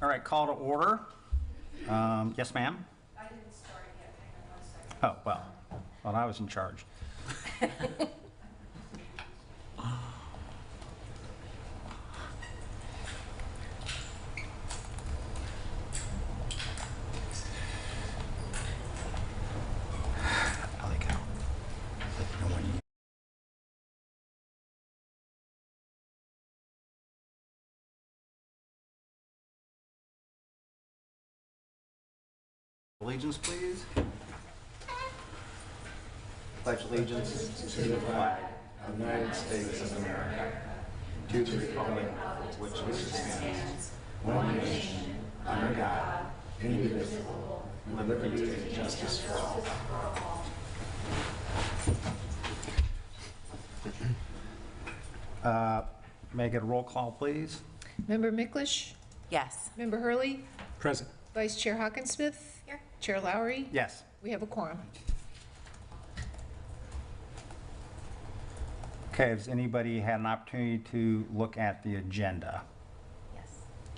All right, call to order. Yes, ma'am? I didn't start yet, hang on 1 second. Oh, well, thought I was in charge. I like how no one. Allegiance, please. Pledge allegiance to the flag of the United States of America, to the republic which stands one nation under God, indivisible, with liberty and justice for all. May I get a roll call, please? Member Miklish? Yes. Member Hurley? Present. Vice Chair Hawkinsmith? Here. Chair Lowry? Yes. We have a quorum. Okay, has anybody had an opportunity to look at the agenda? Yes.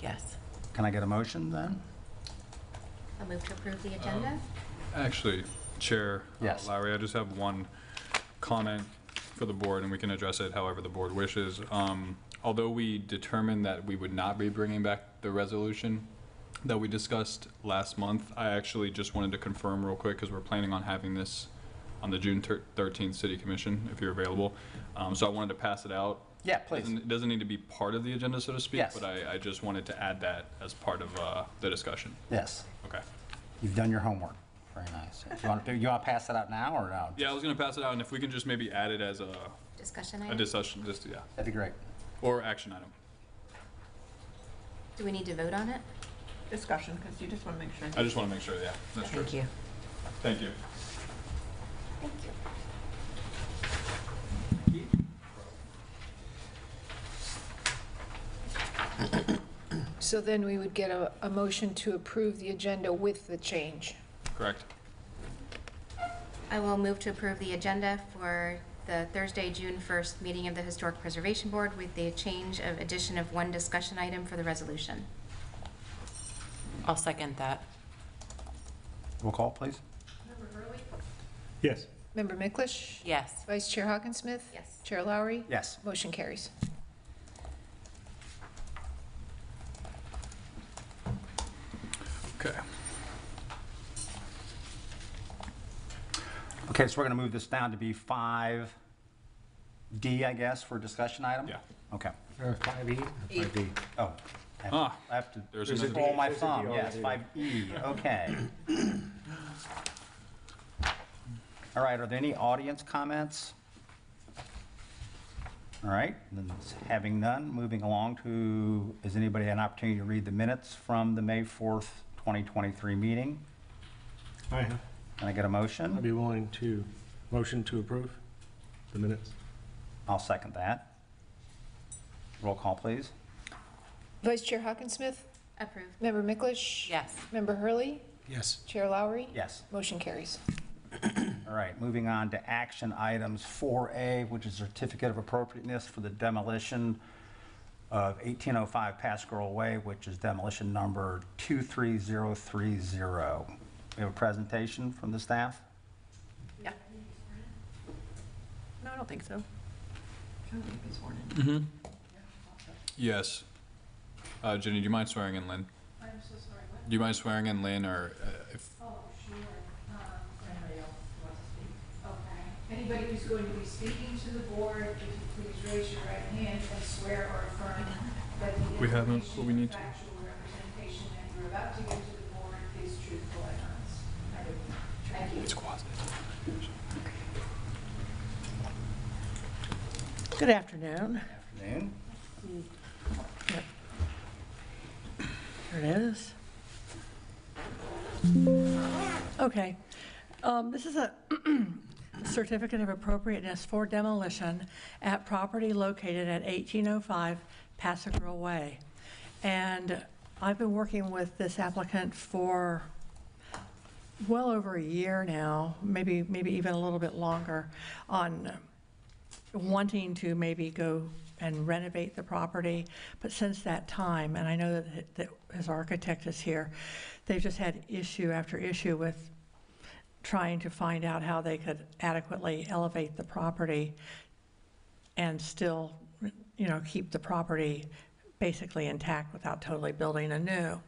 Yes. Can I get a motion then? I'll move to approve the agenda. Actually, Chair Yes. Lowry, I just have one comment for the board, and we can address it however the board wishes. Although we determined that we would not be bringing back the resolution that we discussed last month, I actually just wanted to confirm real quick, because we're planning on having this on the June 13th City Commission, if you're available. So I wanted to pass it out. Yeah, please. It doesn't need to be part of the agenda, so to speak, Yes. but I just wanted to add that as part of the discussion. Yes. Okay. You've done your homework. Very nice. You want to pass it out now or no? Yeah, I was going to pass it out, and if we can just maybe add it as a Discussion A item. discussion, just, yeah, That'd be great. or action item. Do we need to vote on it? Discussion, because you just want to make sure. I just want to make sure, yeah, that's true. Thank you. Thank you. Thank you. So then we would get a motion to approve the agenda with the change. Correct. I will move to approve the agenda for the Thursday, June 1st meeting of the Historic Preservation Board with the change of addition of one discussion item for the resolution. I'll second that. Roll call, please. Member Hurley? Yes. Member Miklish? Yes. Vice Chair Hawkinsmith? Yes. Chair Lowry? Yes. Motion carries. Okay. Okay, so we're going to move this down to be 5D, I guess, for discussion item? Yeah. Okay. 5E? 5D. Oh, Ah, I have to there's just another roll D. my There's a thumb. D Yes, already. 5E, okay. All right, are there any audience comments? All right, then having none, moving along to, has anybody had an opportunity to read the minutes from the May 4th, 2023 meeting? I have. Can I get a motion? I'd be willing to motion to approve the minutes. I'll second that. Roll call, please. Vice Chair Hawkinsmith? Approved. Member Miklish? Yes. Member Hurley? Yes. Chair Lowry? Yes. Motion carries. All right, moving on to action items 4A, which is certificate of appropriateness for the demolition of 1805 Pass Girl Way, which is demolition number 23030. We have a presentation from the staff? Yeah. No, I don't think so. Yes. Jenny, do you mind swearing in Lynn? I'm so sorry, what? Do you mind swearing in Lynn, or if, Oh, sure. Anybody else wants to speak? Okay. Anybody who's going to be speaking to the board, if you please raise your right hand and swear or affirm that the We haven't, information but we need to. and factual representation that you're about to give to the board is truthful and honest. I do. Thank you. it's quasi. Good afternoon. Afternoon. Here it is. Okay. This is a certificate of appropriateness for demolition at property located at 1805 Pass-a-Girl Way. And I've been working with this applicant for well over a year now, maybe even a little bit longer, on wanting to maybe go and renovate the property, but since that time, and I know that his architect is here, they've just had issue after issue with trying to find out how they could adequately elevate the property and still, keep the property basically intact without totally building anew.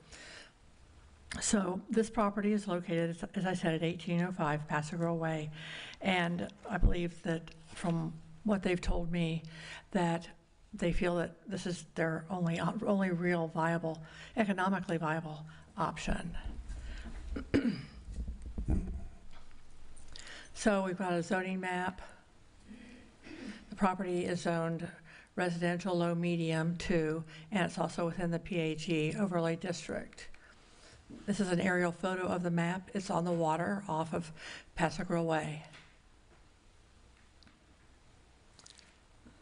So this property is located, as I said, at 1805 Pasadena Way, and I believe that from what they've told me, that they feel that this is their only real viable, economically viable option. So we've got a zoning map. The property is zoned residential low medium 2, and it's also within the PAG overlay district. This is an aerial photo of the map. It's on the water off of Pasadena Way.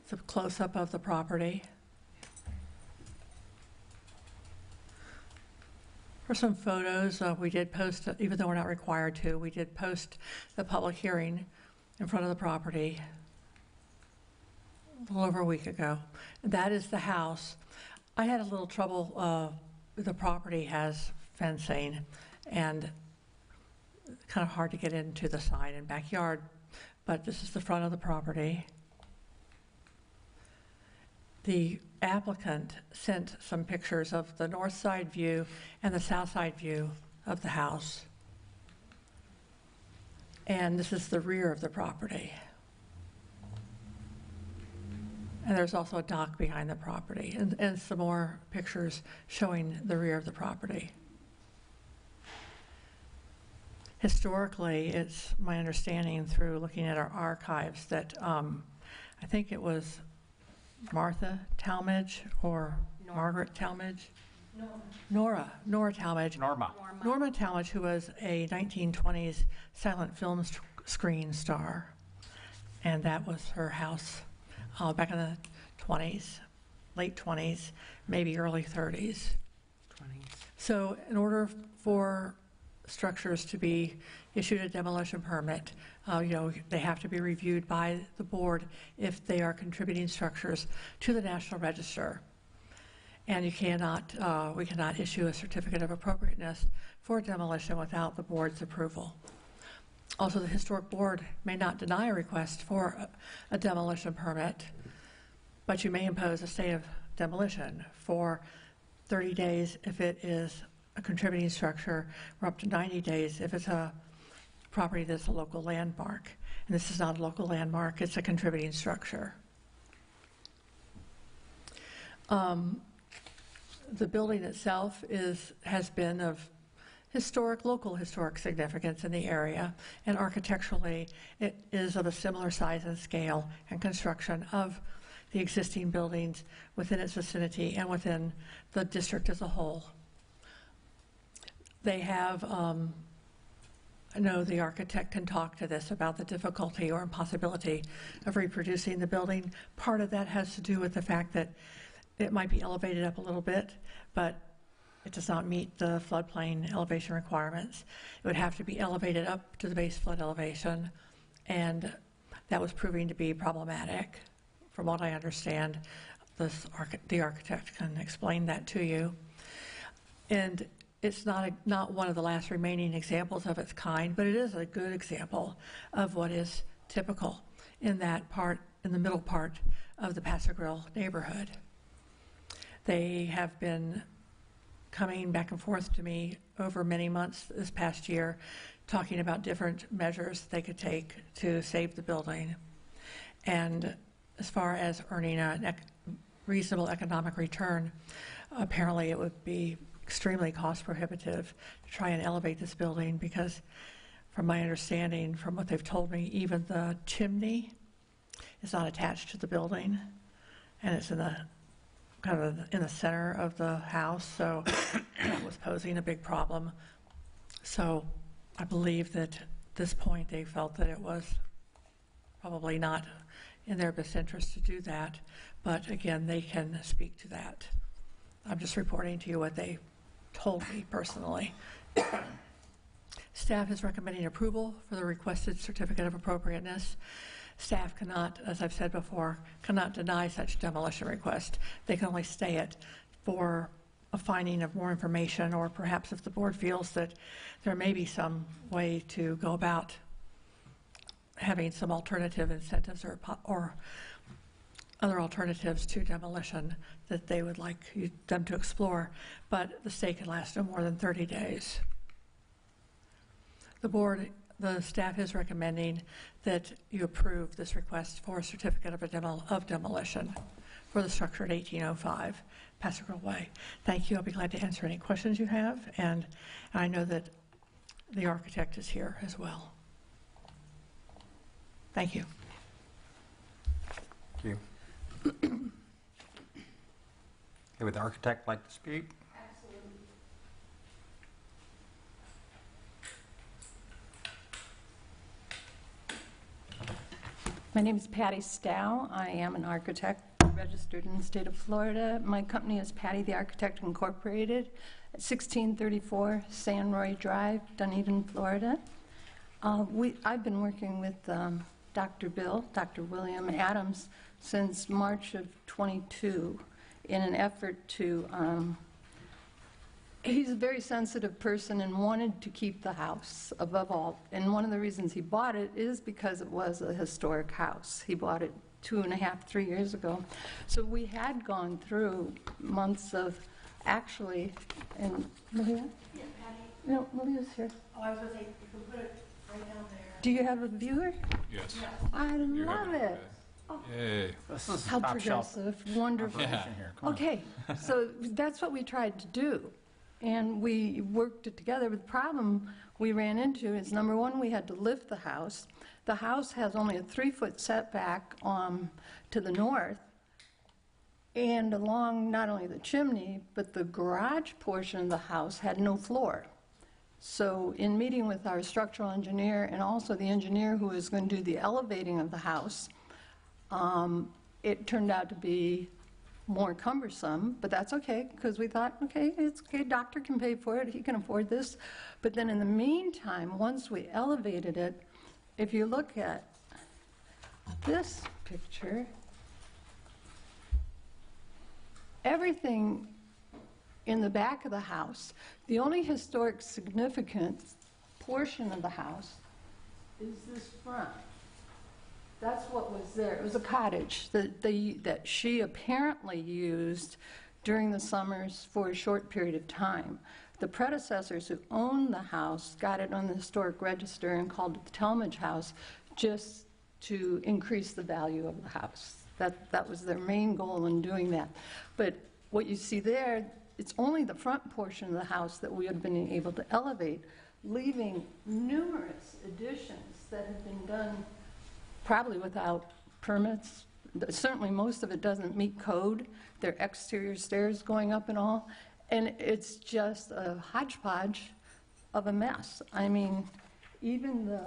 It's a close-up of the property. For some photos, we did post, even though we're not required to, we did post the public hearing in front of the property a little over a week ago. That is the house. I had a little trouble, the property has fencing and kind of hard to get into the side and backyard, but this is the front of the property. The applicant sent some pictures of the north side view and the south side view of the house. And this is the rear of the property. And there's also a dock behind the property and some more pictures showing the rear of the property. Historically, it's my understanding through looking at our archives that I think it was Martha Talmadge or Margaret Talmadge? Nora Talmadge. Norma Talmadge, who was a 1920s silent film screen star. And that was her house back in the 20s, late 20s, maybe early 30s. So in order for structures to be issued a demolition permit, they have to be reviewed by the board if they are contributing structures to the National Register. And we cannot issue a certificate of appropriateness for demolition without the board's approval. Also, the historic board may not deny a request for a demolition permit, but you may impose a stay of demolition for 30 days if it is a contributing structure, or up to 90 days if it's a property that's a local landmark. And this is not a local landmark, it's a contributing structure. The building itself has been of local historic significance in the area, and architecturally it is of a similar size and scale and construction of the existing buildings within its vicinity and within the district as a whole. They have, I know the architect can talk to this about the difficulty or impossibility of reproducing the building. Part of that has to do with the fact that it might be elevated up a little bit, but it does not meet the floodplain elevation requirements. It would have to be elevated up to the base flood elevation, and that was proving to be problematic. From what I understand, the architect can explain that to you. And it's not one of the last remaining examples of its kind, but it is a good example of what is typical in the middle part of the Paso Grill neighborhood. They have been coming back and forth to me over many months this past year, talking about different measures they could take to save the building. And as far as earning a reasonable economic return, apparently it would be extremely cost prohibitive to try and elevate this building because, from my understanding, from what they've told me, even the chimney is not attached to the building, and it's in the center of the house, so that was posing a big problem. So I believe that at this point they felt that it was probably not in their best interest to do that, but again, they can speak to that. I'm just reporting to you what they told me personally. Staff is recommending approval for the requested certificate of appropriateness. staff cannot, as I've said before, cannot deny such demolition request. They can only stay it for a finding of more information, or perhaps if the board feels that there may be some way to go about having some alternative incentives or other alternatives to demolition that they would like them to explore, but the stay can last no more than 30 days. The staff is recommending that you approve this request for a certificate of demolition for the structure at 1805 Passive Way. Thank you. I'll be glad to answer any questions you have, and I know that the architect is here as well. Thank you. Thank you. Okay, would the architect like to speak? My name is Patty Stow. I am an architect registered in the state of Florida. My company is Patty the Architect Incorporated at 1634 San Roy Drive, Dunedin, Florida. I've been working with Dr. William Adams, since March of 22 in an effort to, he's a very sensitive person and wanted to keep the house above all. And one of the reasons he bought it is because it was a historic house. He bought it 2.5, 3 years ago. So we had gone through months of actually, and Maria? Yeah, Patty. No, Maria's here. Oh, I was going to say, you can put it right down there. Do you have a viewer? Yes. I You love have it. Yay. This is How top shelf progressive, wonderful. operation here. Come on. Okay, so that's what we tried to do, and we worked it together. But the problem we ran into is, number one, we had to lift the house. The house has only a 3-foot setback to the north, and along not only the chimney, but the garage portion of the house had no floor. So in meeting with our structural engineer and also the engineer who is going to do the elevating of the house, it turned out to be more cumbersome, but that's okay, because we thought, okay, it's okay, doctor can pay for it, he can afford this. But then in the meantime, once we elevated it, if you look at this picture, everything in the back of the house, the only historic significant portion of the house is this front. That's what was there. It was a cottage that she apparently used during the summers for a short period of time. The predecessors who owned the house got it on the historic register and called it the Talmadge House, just to increase the value of the house. That was their main goal in doing that. But what you see there, it's only the front portion of the house that we have been able to elevate, leaving numerous additions that have been done probably without permits. Certainly most of it doesn't meet code. There are exterior stairs going up and all. And it's just a hodgepodge of a mess. I mean, even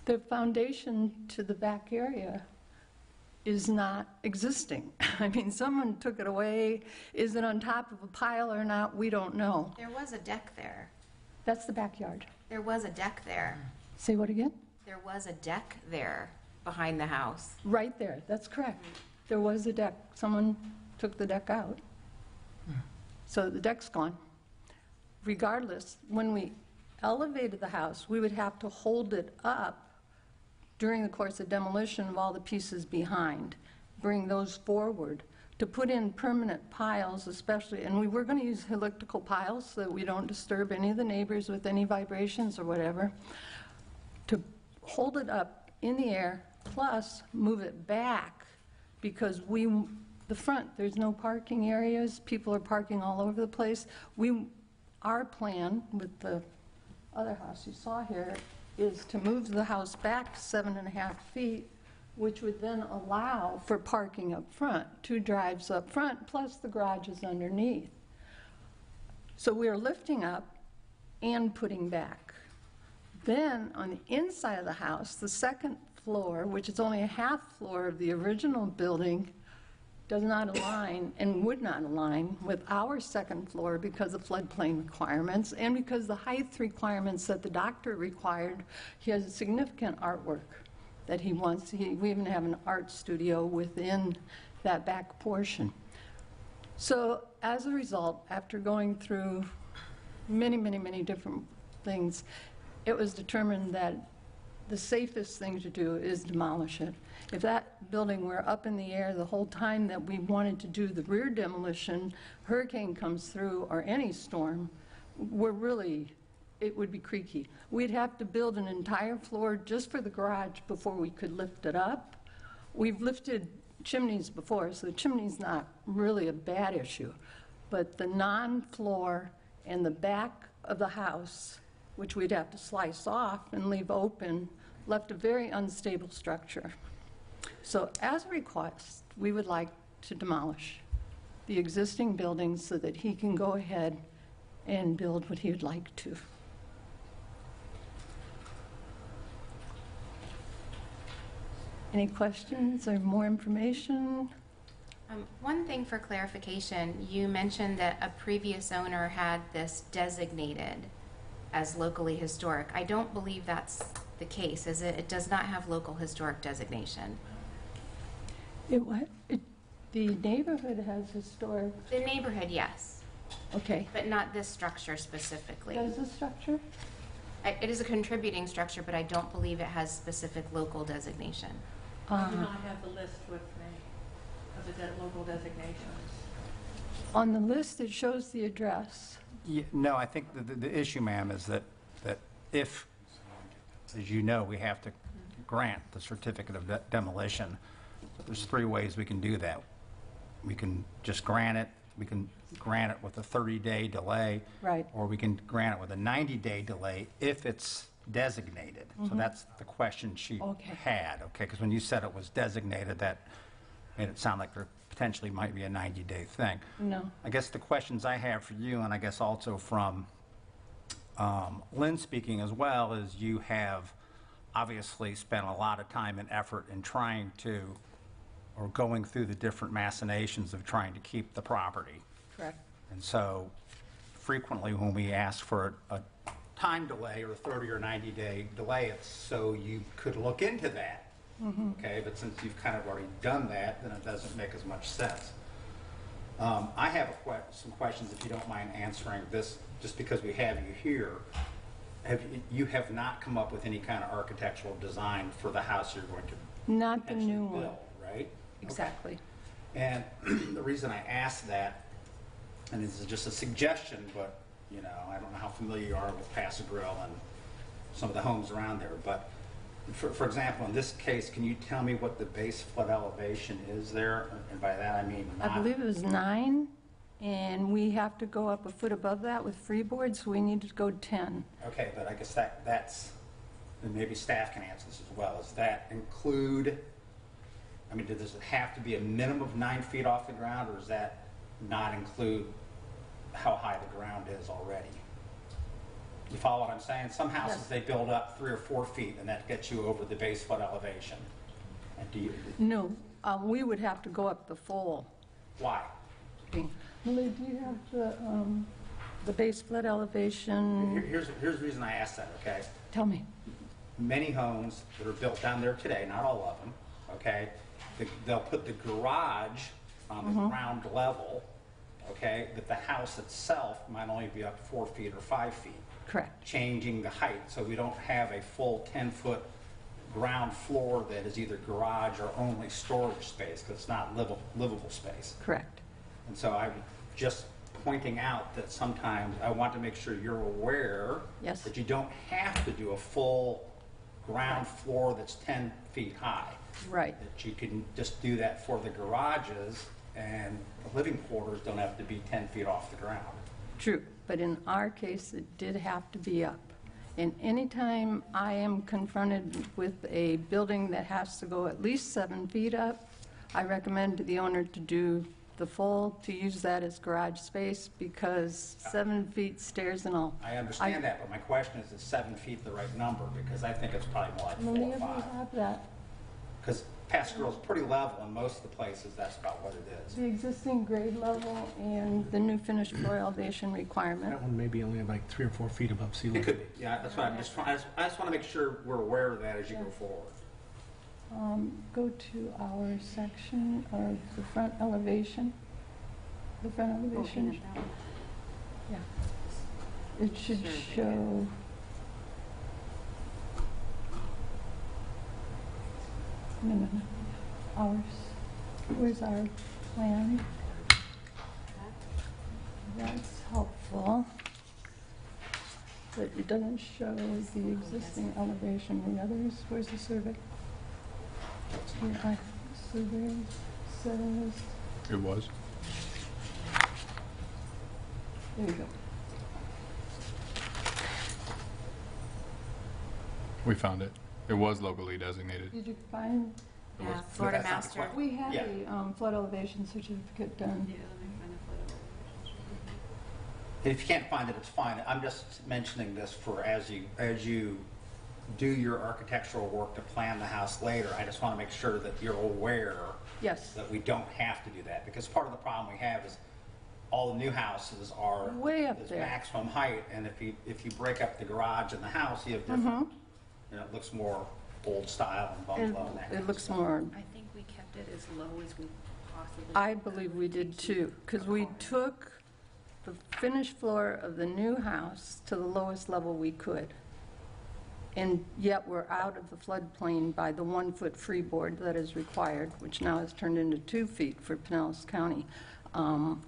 the foundation to the back area is not existing. I mean, someone took it away. Is it on top of a pile or not? We don't know. There was a deck there. That's the backyard. There was a deck there. Say what again? There was a deck there behind the house. Right there, that's correct. There was a deck. Someone took the deck out. So the deck's gone. Regardless, when we elevated the house, we would have to hold it up during the course of demolition of all the pieces behind, bring those forward, to put in permanent piles especially, and we were going to use helical piles so that we don't disturb any of the neighbors with any vibrations or whatever, to hold it up in the air, plus move it back, because the front, there's no parking areas, people are parking all over the place. Our plan with the other house you saw here is to move the house back 7.5 feet, which would then allow for parking up front, 2 drives up front, plus the garage is underneath. So we are lifting up and putting back. Then on the inside of the house, the second floor, which is only a half floor of the original building, does not align and would not align with our second floor because of floodplain requirements and because the height requirements that the doctor required. He has significant artwork that he wants. We even have an art studio within that back portion. So as a result, after going through many different things, it was determined that the safest thing to do is demolish it. If that building were up in the air the whole time that we wanted to do the rear demolition, hurricane comes through or any storm, it would be creaky. We'd have to build an entire floor just for the garage before we could lift it up. We've lifted chimneys before, so the chimney's not really a bad issue. But the non-floor and the back of the house, which we'd have to slice off and leave open, left a very unstable structure. So as a request, we would like to demolish the existing buildings so that he can go ahead and build what he would like to. Any questions or more information? One thing for clarification, you mentioned that a previous owner had this designated as locally historic. I don't believe that's the case, is it? It does not have local historic designation. The neighborhood has historic, The neighborhood, yes, okay. but not this structure specifically. Does the structure? It is a contributing structure, but I don't believe it has specific local designation. I do not have the list with me of the local designations. On the list, it shows the address. No, I think the issue, ma'am, is that if, as you know, we have to grant the certificate of demolition, there's 3 ways we can do that. We can just grant it, we can grant it with a 30-day delay. Right. Or we can grant it with a 90-day delay if it's designated. So that's the question she had, okay? Because when you said it was designated, that made it sound like there potentially might be a 90-day thing. No. I guess the questions I have for you, and I guess also from Lynn speaking as well, is you have obviously spent a lot of time and effort in trying to, or going through the different machinations of trying to keep the property. Correct. And so frequently when we ask for a time delay or a 30 or 90-day delay, it's so you could look into that. Okay, but since you've kind of already done that, then it doesn't make as much sense. I have some questions, if you don't mind answering this, just because we have you here. You have not come up with any kind of architectural design for the house you're going to Not the potentially new one. build, right? Exactly. And the reason I ask that, and this is just a suggestion, but you know, I don't know how familiar you are with Paso Grill and some of the homes around there, but for example, in this case, can you tell me what the base flood elevation is there? And by that I mean I believe it was 9, and we have to go up a foot above that with freeboard, so we need to go 10. Okay, but I guess that's, and maybe staff can answer this as well. Does that include, I mean, does it have to be a minimum of 9 feet off the ground, or does that not include how high the ground is already? You follow what I'm saying? Some houses, Yes. they build up 3 or 4 feet, and that gets you over the base flood elevation. And do you, No, we would have to go up the full why? thing. Lily, do you have the base flood elevation? Here's the reason I asked that, okay? Tell me. Many homes that are built down there today, not all of them, okay, they'll put the garage on the ground level, okay, but the house itself might only be up 4 feet or 5 feet. Correct. Changing the height, so we don't have a full 10-foot ground floor that is either garage or only storage space, because it's not livable space. Correct. And so I'm just pointing out that sometimes I want to make sure you're aware Yes. that you don't have to do a full ground floor that's 10 feet high. Right. That you can just do that for the garages, and the living quarters don't have to be 10 feet off the ground. True, but in our case, it did have to be up. And anytime I am confronted with a building that has to go at least 7 feet up, I recommend to the owner to do the full, to use that as garage space, because 7 feet stairs and all. I understand that, but my question is 7 feet the right number? Because I think it's probably more like 4 Many or of 5. you have that. Because Paso Grill is pretty level, and most of the places, that's about what it is. The existing grade level and the new finished floor elevation requirement. That one may be only like 3 or 4 feet above sea It level. could be, yeah, that's what I'm just trying, I just want to make sure we're aware of that as you go forward. Go to our section of the front elevation. The front elevation. Yeah. It should show. No. Ours. Where's our plan? That's helpful. But it doesn't show the existing elevation. The others, where's the survey? Here, survey says, It was. there you go. We found it. It was locally designated. Did you find? Yeah, Florida That's not the Master. plan. We have Yeah. a flood elevation certificate done. If you can't find it, it's fine. I'm just mentioning this for as you do your architectural work to plan the house later, I just want to make sure that you're aware Yes. that we don't have to do that, because part of the problem we have is all the new houses are Way up is there. maximum height, and if you break up the garage and the house, you have different, it looks more old style and bungalow and that kind It of looks stuff. more, I think we kept it as low as we possibly. I believe we did too, because we took the finished floor of the new house to the lowest level we could. And yet we're out of the floodplain by the 1-foot freeboard that is required, which now has turned into 2 feet for Pinellas County. And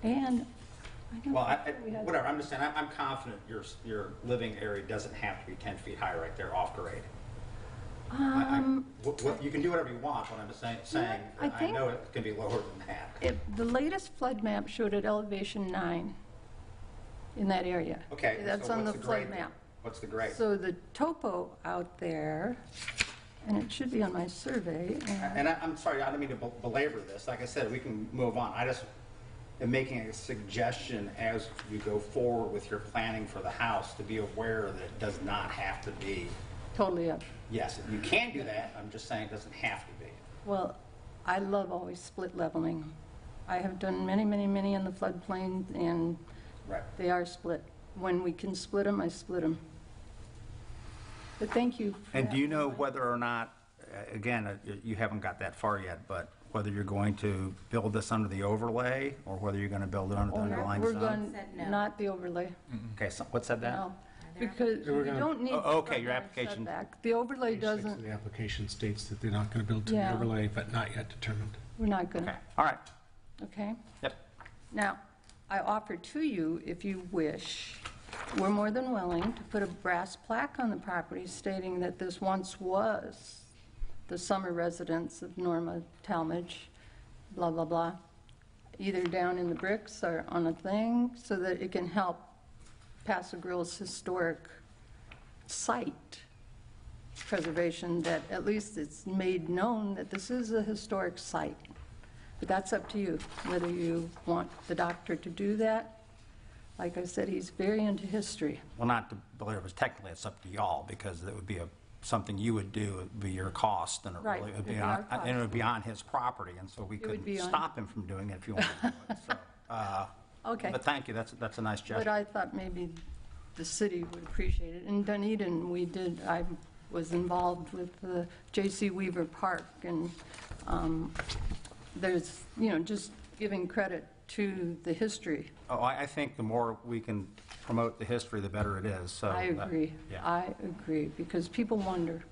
I don't Well, think we had- whatever, I'm just saying, I'm confident your living area doesn't have to be 10 feet high right there off grade. You can do whatever you want, but I'm just saying, I I think- know it can be lower than that. The latest flood map showed it elevation 9 in that area. Okay, That's so on the what's the flood grade then? map. What's the grade? So the topo out there, and it should be on my survey. And I'm sorry, I don't mean to belabor this. Like I said, we can move on. I just am making a suggestion as you go forward with your planning for the house to be aware that it does not have to be. Totally up. Yes, you can do that. I'm just saying it doesn't have to be. Well, I love always split leveling. I have done many, many, many in the floodplain, and Right. they are split. When we can split them, I split them. But thank you. for And do you that. know whether or not, again, you haven't got that far yet, but whether you're going to build this under the overlay or whether you're going to build it under the underlying We're zone? going, Said no. not the overlay, Okay, so what said that? no. Because They were you gonna- don't need. Oh, okay, front your yard application- setback. The overlay Page 6 of doesn't, the application states that they're not going to build to the Yeah. overlay, but not yet determined. we're not going Okay, to, all right. okay? Yep. Now, I offer to you, if you wish, we're more than willing to put a brass plaque on the property stating that this once was the summer residence of Norma Talmadge, blah, blah, blah, either down in the bricks or on a thing, so that it can help Paso Grille's historic site preservation, that at least it's made known that this is a historic site. But that's up to you, whether you want the doctor to do that. Like I said, he's very into history. Well, not to belabor, but technically it's up to y'all because it would be something you would do, it would be your cost and it Right, really would it'd be be on, our cost. and it would be on his property and so we It would couldn't be on- stop him from doing it if you wanted to do it. So, Okay. but thank you, that's a nice But gesture. I thought maybe the city would appreciate it. In Dunedin, I was involved with the J.C. Weaver Park, and there's, just giving credit to the history. Oh, I think the more we can promote the history, the better it is, so. I agree. Yeah. I agree, because people wonder.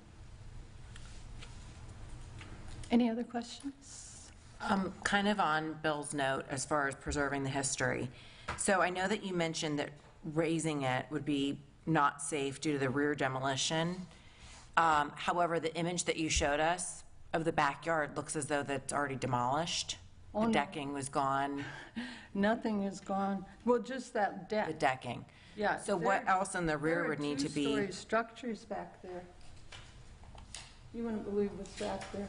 Any other questions? Kind of on Bill's note as far as preserving the history. So I know that you mentioned that raising it would be not safe due to the rear demolition. However, the image that you showed us of the backyard looks as though that's already demolished. Oh, The no. decking was gone, Nothing is gone. Well, just that the deck. decking. Yeah. So what else in the rear would need to be? There are two-story structures back there. You wouldn't believe what's back there.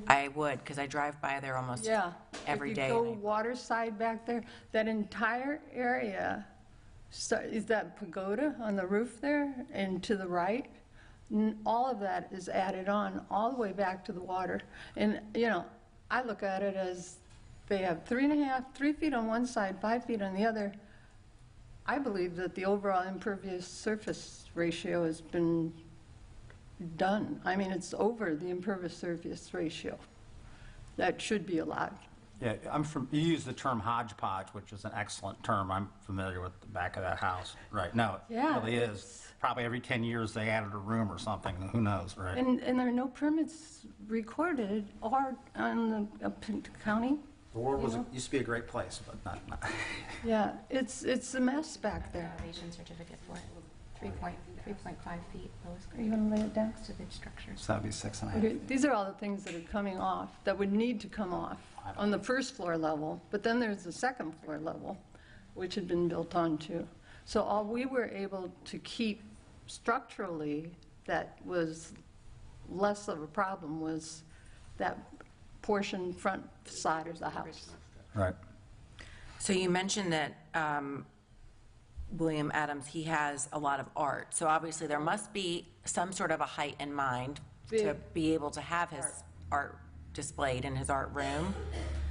I would, because I drive by there almost Yeah. every day. If you and go I- water side back there, that entire area, is that pagoda on the roof there and to the right? All of that is added on all the way back to the water. And, I look at it as they have 3 feet on one side, 5 feet on the other. I believe that the overall impervious surface ratio has been done. I mean, it's over the impervious surface ratio. That should be allowed. Yeah, you use the term hodgepodge, which is an excellent term. I'm familiar with the back of that house. Right, no, it Yeah, really is. Probably every 10 years they added a room or something, who knows, right? And there are no permits recorded or on the county. The world used to be a great place, but not. Yeah, it's a mess back there. Elevation certificate for it, 3.5 feet lowest Are you grade going to lay it down? to the structure. So that'd be 6.5. Okay, these are all the things that are coming off, that would need to come off on the first floor level, but then there's the second floor level, which had been built onto. So all we were able to keep structurally that was less of a problem was that portion front side of the house. Right. So you mentioned that William Adams, he has a lot of art. So obviously there must be some sort of a height in mind to Big be able to have his art displayed in his art room.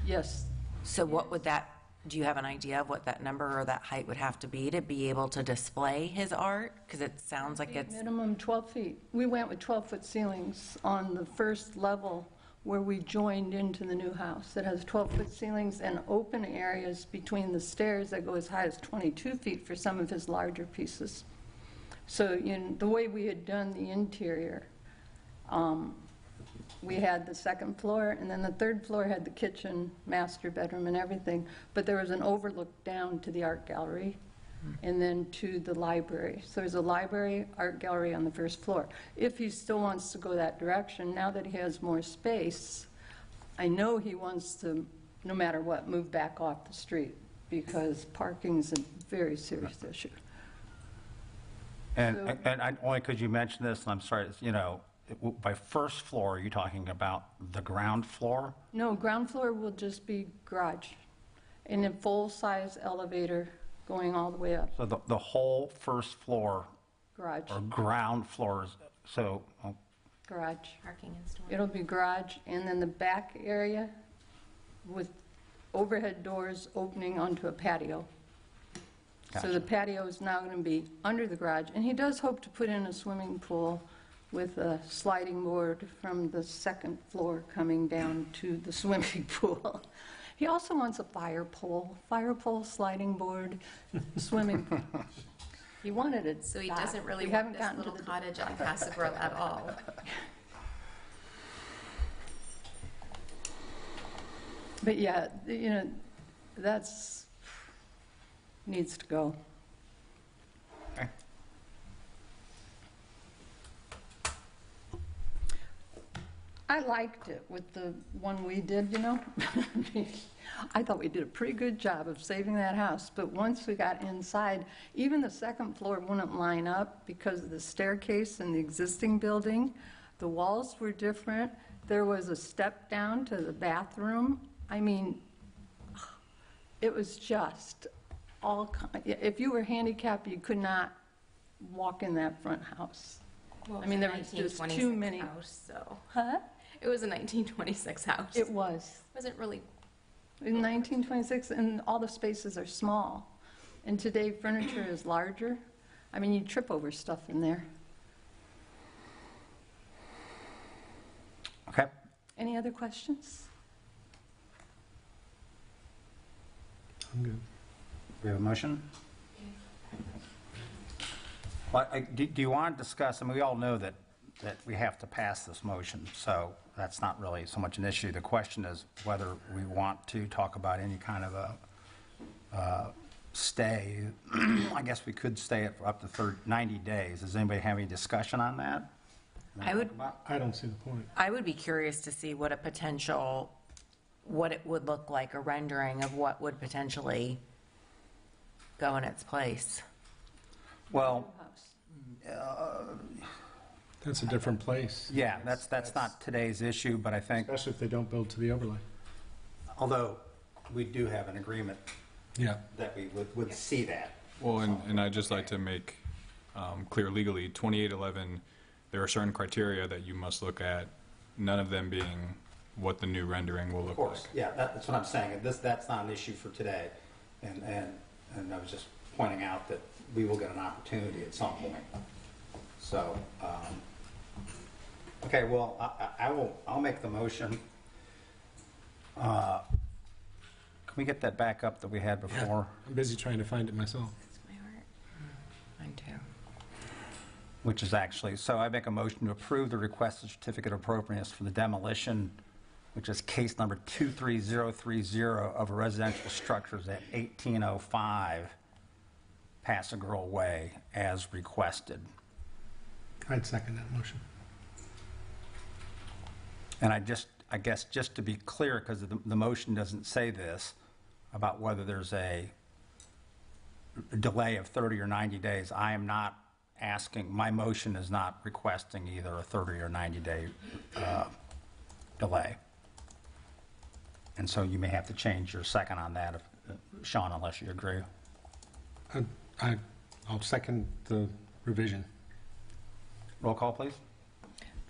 Yes, So what would that, do you have an idea of what that number or that height would have to be able to display his art? Because it sounds like it's, minimum 12 feet. We went with 12-foot ceilings on the first level where we joined into the new house. It has 12-foot ceilings and open areas between the stairs that go as high as 22 feet for some of his larger pieces. So the way we had done the interior, we had the second floor, and then the third floor had the kitchen, master bedroom, and everything. But there was an overlook down to the art gallery and then to the library. So there's a library, art gallery on the first floor. If he still wants to go that direction, now that he has more space, I know he wants to, no matter what, move back off the street because parking's a very serious issue. And only because you mentioned this, and I'm sorry, by first floor, are you talking about the ground floor? No, ground floor will just be garage and a full-size elevator going all the way up. So the whole first floor Garage, or ground floors, so, garage. Parking and storage. It'll be garage, and then the back area with overhead doors opening onto a patio. So Gotcha. the patio is now going to be under the garage, and he does hope to put in a swimming pool with a sliding board from the second floor coming down to the swimming pool. He also wants a fire pole, sliding board, swimming pool. He wanted it. So he that. doesn't really We want haven't this gotten to little the cottage on Casa Grill at all. But yeah, that's, needs to go. okay. I liked it with the one we did, I thought we did a pretty good job of saving that house, but once we got inside, even the second floor wouldn't line up because of the staircase in the existing building. The walls were different. There was a step down to the bathroom. I mean, it was just if you were handicapped, you could not walk in that front house. Well, I mean, there was just too many. House, so. Huh? It was a 1926 house. It was. Wasn't really. In 1926, and all the spaces are small. And today, furniture is larger. I mean, you trip over stuff in there. Okay. Any other questions? I'm good. We have a motion? Well, do you want to discuss, I mean, we all know that we have to pass this motion, so that's not really so much an issue. The question is whether we want to talk about any kind of a stay. I guess we could stay it for up to 90 days. Does anybody have any discussion on that? I don't see the point. I would be curious to see what it would look like, a rendering of what would potentially go in its place. Well, That's a different place, yeah, that's not today's issue, but I think, especially if they don't build to the overlay. although we do have an agreement Yeah. that we would see that. Well, and I'd just like to make clear legally, 2811, there are certain criteria that you must look at, none of them being what the new rendering will Of look course, like. yeah, that's what I'm saying. That's not an issue for today. And I was just pointing out that we will get an opportunity at some point. So, Okay, well, I'll make the motion. Can we get that back up that we had before? I'm busy trying to find it myself. It's my heart. Mine too. Which is actually, so I make a motion to approve the requested certificate of appropriateness for the demolition, which is case number 23030 of residential structures at 1805 Pass a Girl Way, as requested. I'd second that motion. And I guess just to be clear, because the motion doesn't say this, about whether there's a delay of 30 or 90 days, I am not asking, my motion is not requesting either a 30 or 90-day delay. And so you may have to change your second on that, Sean, unless you agree. I'll second the revision. Roll call, please.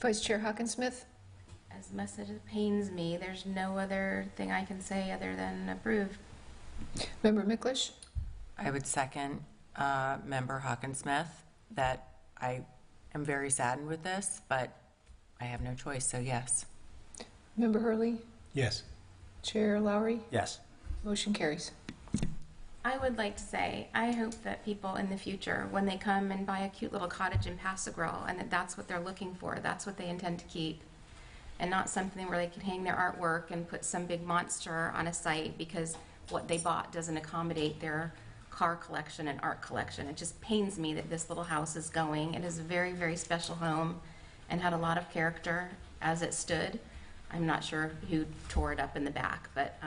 Vice Chair Hawkinsmith? As much as it pains me, there's no other thing I can say other than approve. Member Miklish? I would second Member Hawkinsmith that I am very saddened with this, but I have no choice, so yes. Member Hurley? Yes. Chair Lowry? Yes. Motion carries. I would like to say, I hope that people in the future, when they come and buy a cute little cottage in Pass a Girl, and that's what they're looking for, that's what they intend to keep, and not something where they can hang their artwork and put some big monster on a site because what they bought doesn't accommodate their car collection and art collection. It just pains me that this little house is going. It is a very, very special home and had a lot of character as it stood. I'm not sure who tore it up in the back, but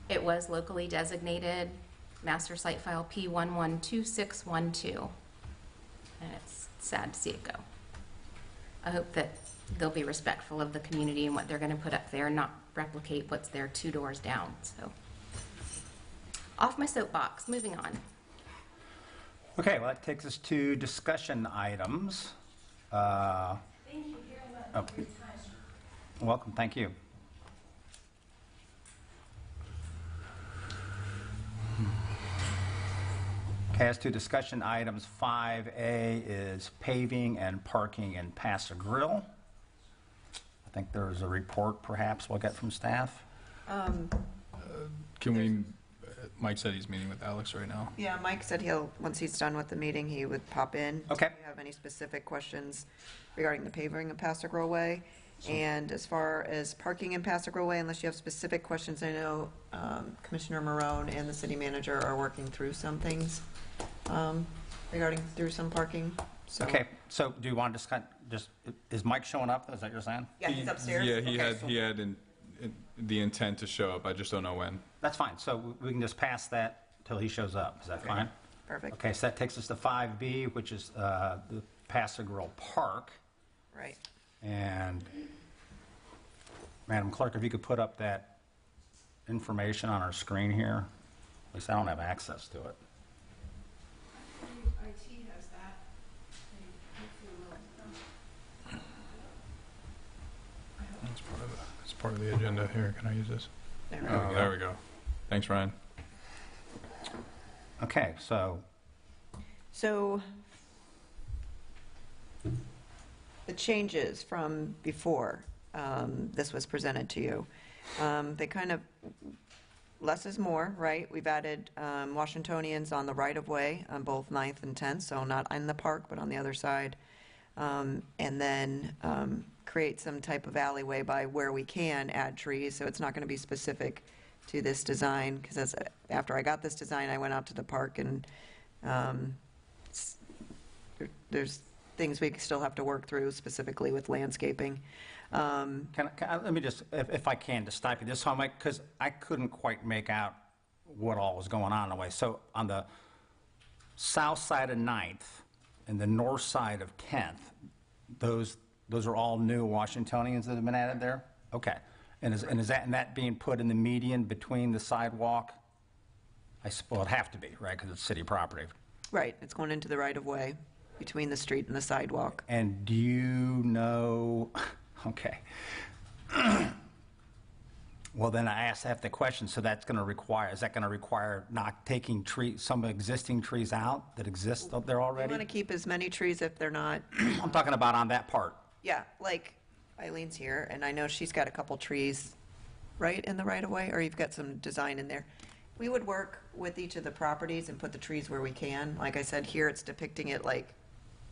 it was locally designated master site file P112612, and it's sad to see it go. I hope that they'll be respectful of the community and what they're going to put up there and not replicate what's there 2 doors down. So, off my soapbox, moving on. Okay, well, that takes us to discussion items. Thank you very much for your time. Welcome, thank you. Okay, as to discussion items, 5A is paving and parking in Pass a Grill. I think there's a report perhaps we'll get from staff. Can we, Mike said he's meeting with Alex right now. Yeah, Mike said once he's done with the meeting, he would pop in. Okay. If you have any specific questions regarding the paving of Pass a Girl Way. And as far as parking in Pass a Girl Way, unless you have specific questions, I know Commissioner Marone and the city manager are working through some things regarding through some parking. So. Okay, so do you want to just, is Mike showing up? Is that what you're saying? Yeah, he's upstairs. Yeah, Okay. he had the intent to show up. I just don't know when. That's fine, so we can just pass that till he shows up. Is that fine? Perfect. Okay, so that takes us to 5B, which is the Pass a Girl Park. Right. And Madam Clerk, if you could put up that information on our screen here. At least I don't have access to it. IT has that. They hopefully will. It's part of the agenda here. Can I use this? There we Oh, there we go. Thanks, Ryan. Okay, so So the changes from before this was presented to you, they kind of, less is more, right? We've added Washingtonians on the right-of-way on both 9th and 10th, so not in the park, but on the other side. And then create some type of alleyway by where we can add trees, so it's not going to be specific to this design, because after I got this design, I went out to the park and there's things we still have to work through specifically with landscaping. let me just, if I can, just stop you this time, because I couldn't quite make out what all was going on in a way. So on the south side of 9th and the north side of 10th, those are all new Washingtonians that have been added there? Okay. And is that being put in the median between the sidewalk? I suppose it'd have to be, right, because it's city property. Right, it's going into the right-of-way between the street and the sidewalk. And do you know, okay. Well, then I have the question, so that's going to require, is that going to require not taking some existing trees out that exist up there We already? want to keep as many trees if they're not, I'm talking about on that part. yeah, like Eileen's here, and I know she's got a couple trees right in the right-of-way, or you've got some design in there. We would work with each of the properties and put the trees where we can. Like I said, here it's depicting it like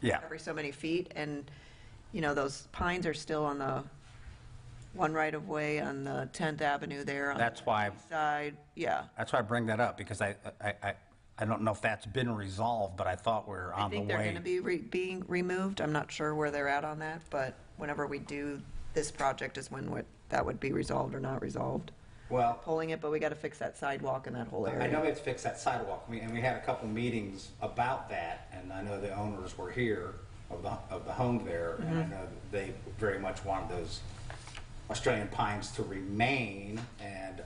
Yeah. every so many feet, and, you know, those pines are still on the one right-of-way on the 10th Avenue there on the That's why- east side, yeah. That's why I bring that up, because I don't know if that's been resolved, but I thought we're I on the think they're way. going to be being removed. I'm not sure where they're at on that, but whenever we do this project is when that would be resolved or not resolved. Well, Pulling it, but we got to fix that sidewalk in that whole area. I know we have to fix that sidewalk, and we had a couple meetings about that, and I know the owners were here of the home there, and I know that they very much wanted those Australian pines to remain, and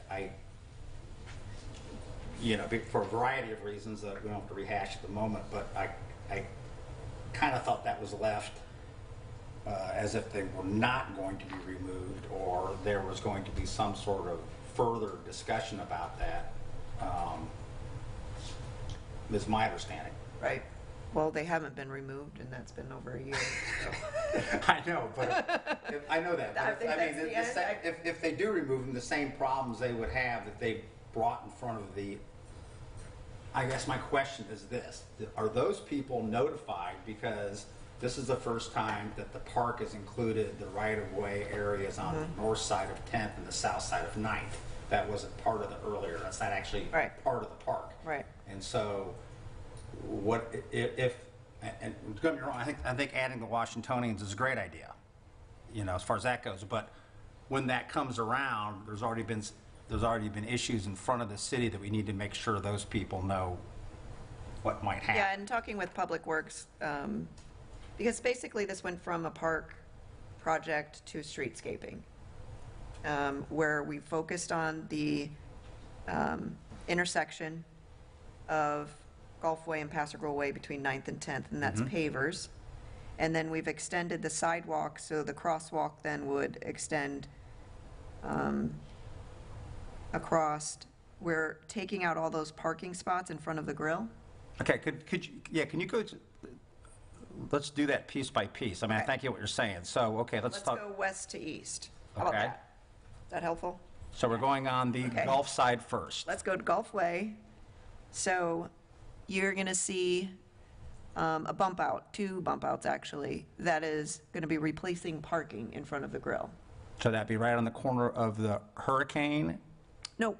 for a variety of reasons that we don't have to rehash at the moment, but I kind of thought that was left as if they were not going to be removed, or there was going to be some sort of further discussion about that, is my understanding. Right. Well, they haven't been removed, and that's been over a year. So. I know, but I know that. I But think that's the end. if they do remove them, the same problems they would have that they brought in front of the. I guess my question is this: are those people notified, because this is the first time that the park has included the right-of-way areas on the north side of 10th and the south side of 9th? That wasn't part of the earlier. That's not actually Right. part of the park. Right. And so, what if? And don't get me wrong, I think adding the Washingtonians is a great idea, as far as that goes. But when that comes around, there's already been issues in front of the city that we need to make sure those people know what might happen. Yeah, and talking with Public Works, because basically this went from a park project to streetscaping, where we focused on the intersection of Gulfway and Pasadena Way between 9th and 10th, and that's pavers. And then we've extended the sidewalk, so the crosswalk then would extend across. We're taking out all those parking spots in front of the grill. Okay, can you go let's do that piece by piece. I mean, I Okay. thank you what you're saying. So, okay, let's talk. Go west to east. How about Okay. that? Is that helpful? So we're going on the Okay. Gulf side first. Let's go to Gulf Way. So you're going to see a bump out, 2 bump outs actually, that is going to be replacing parking in front of the grill. So that'd be right on the corner of the Hurricane. No,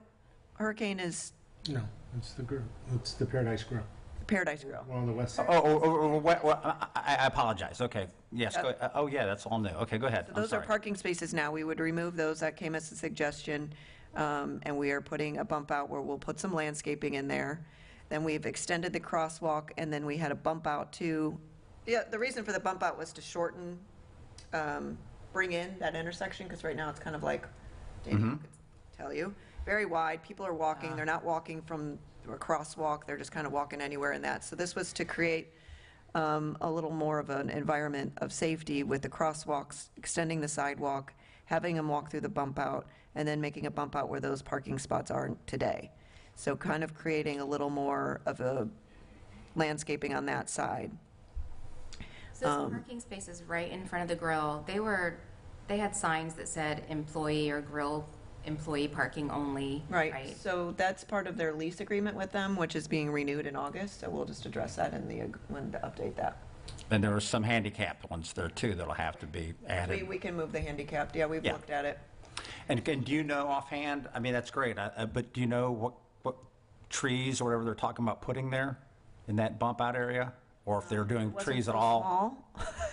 Hurricane is No, it's the grill. It's the Paradise Grill. the Paradise Grill. We're on the west side. I apologize. Okay, yes. Go, oh, yeah, that's all new. Okay, go ahead. So I'm those are sorry. parking spaces now. We would remove those. That came as a suggestion. And we are putting a bump out where we'll put some landscaping in there. Then we've extended the crosswalk, and then we had a bump out too. Yeah, the reason for the bump out was to shorten, bring in that intersection, because right now it's kind of like, Daniel could tell you, very wide. People are walking. They're not walking from a crosswalk. They're just kind of walking anywhere in that. So this was to create a little more of an environment of safety with the crosswalks, extending the sidewalk, having them walk through the bump out, and then making a bump out where those parking spots aren't today. So kind of creating a little more of a landscaping on that side. So those parking spaces right in front of the grill, they had signs that said employee or grill employee parking only, right? So that's part of their lease agreement with them, which is being renewed in August, so we'll just address that when to update that. And there are some handicapped ones there too that'll have to be added. We can move the handicapped, yeah, we've looked at it. And do you know offhand, I mean, that's great, but do you know what trees or whatever they're talking about putting there in that bump out area? Or if they're doing trees at all?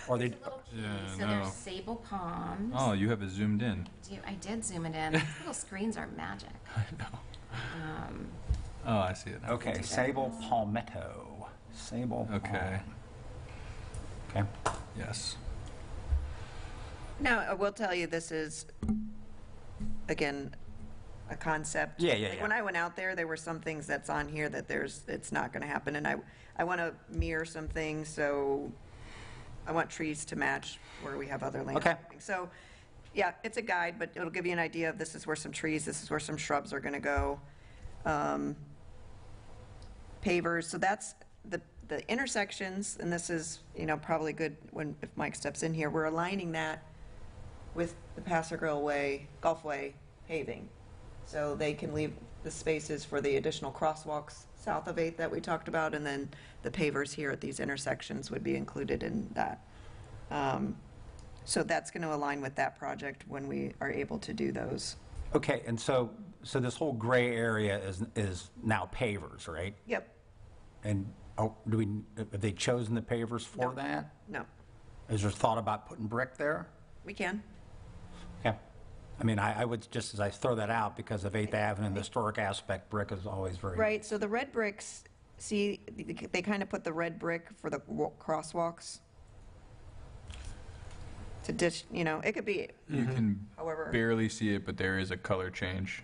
Or they, So there's sable palms. Oh, you have it zoomed in. I did zoom it in. These little screens are magic. I know. Oh, I see it now. okay, sable palmetto. Sable Okay. palm. Okay. Yes. Now, I will tell you, this is, again, a concept. Yeah. Like, when I went out there were some things that's on here that it's not going to happen, and I want to mirror some things, so I want trees to match where we have other landscaping. So Yeah, it's a guide, but it'll give you an idea of this is where some trees, this is where some shrubs are going to go. Pavers, so that's the intersections, and this is, probably good when, if Mike steps in here, we're aligning that with the Paso Grill Way, Gulfway paving. So they can leave the spaces for the additional crosswalks south of 8th that we talked about, and then the pavers here at these intersections would be included in that. So that's going to align with that project when we are able to do those. Okay, and so this whole gray area is now pavers, right? Yep, And have they chosen the pavers for that? no, Is there thought about putting brick there? we can. Okay. I mean, I would, just as I throw that out, because of 8th Avenue and the historic aspect, brick is always very. Right, so the red bricks, see, they kind of put the red brick for the crosswalks to ditch, it could be, You can however, barely see it, but there is a color change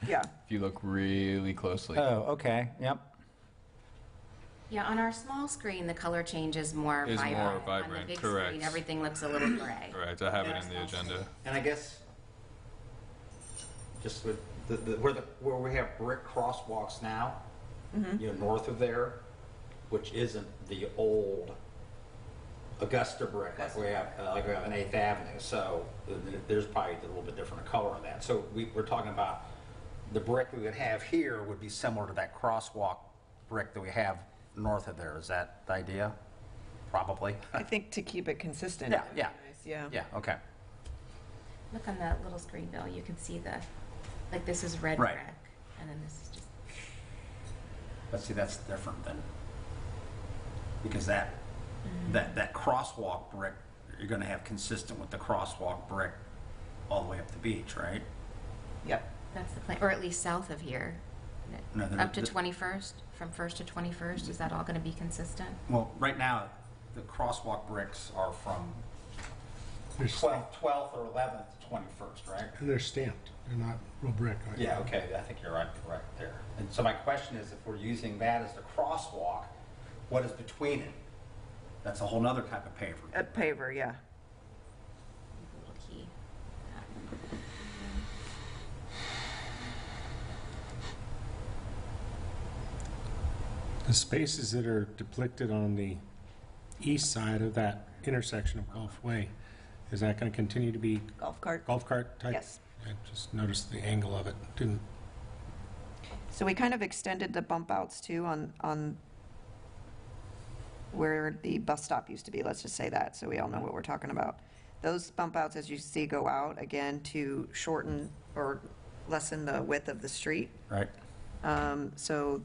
yeah. if you look really closely. Oh, okay, yep. Yeah, on our small screen, the color change is more Is vibrant. more On the vibrant, big correct. screen, everything looks a little gray. Correct, I have it in the agenda. And I guess, just with where we have brick crosswalks now, north of there, which isn't the old Augusta brick like we have on 8th Avenue, so there's probably a little bit different color on that. So we're talking about the brick we would have here would be similar to that crosswalk brick that we have north of there. Is that the idea? Probably. I think to keep it consistent. Yeah, yeah. Yeah. Yeah, okay. Look on that little screen, Bill, you can see this is red Right. brick, and then this is just, But see, that's different than, because that crosswalk brick, you're gonna have consistent with the crosswalk brick all the way up the beach, right? Yep. that's the plan, or at least south of here. No, Up to 21st, from 1st to 21st, is that all going to be consistent? Well, right now, the crosswalk bricks are from 12th or 11th to 21st, right? And they're stamped, they're not real brick, right? Yeah, okay, I think you're right there. And so my question is, if we're using that as the crosswalk, what is between it? That's a whole nother type of paver. A paver, yeah. Little key. The spaces that are depicted on the east side of that intersection of Gulf Way, is that going to continue to be Golf cart. golf cart type? Yes. I just noticed the angle of it, didn't, So we kind of extended the bump outs too on where the bus stop used to be, let's just say that, so we all know what we're talking about. Those bump outs, as you see, go out again to shorten or lessen the width of the street. Right. So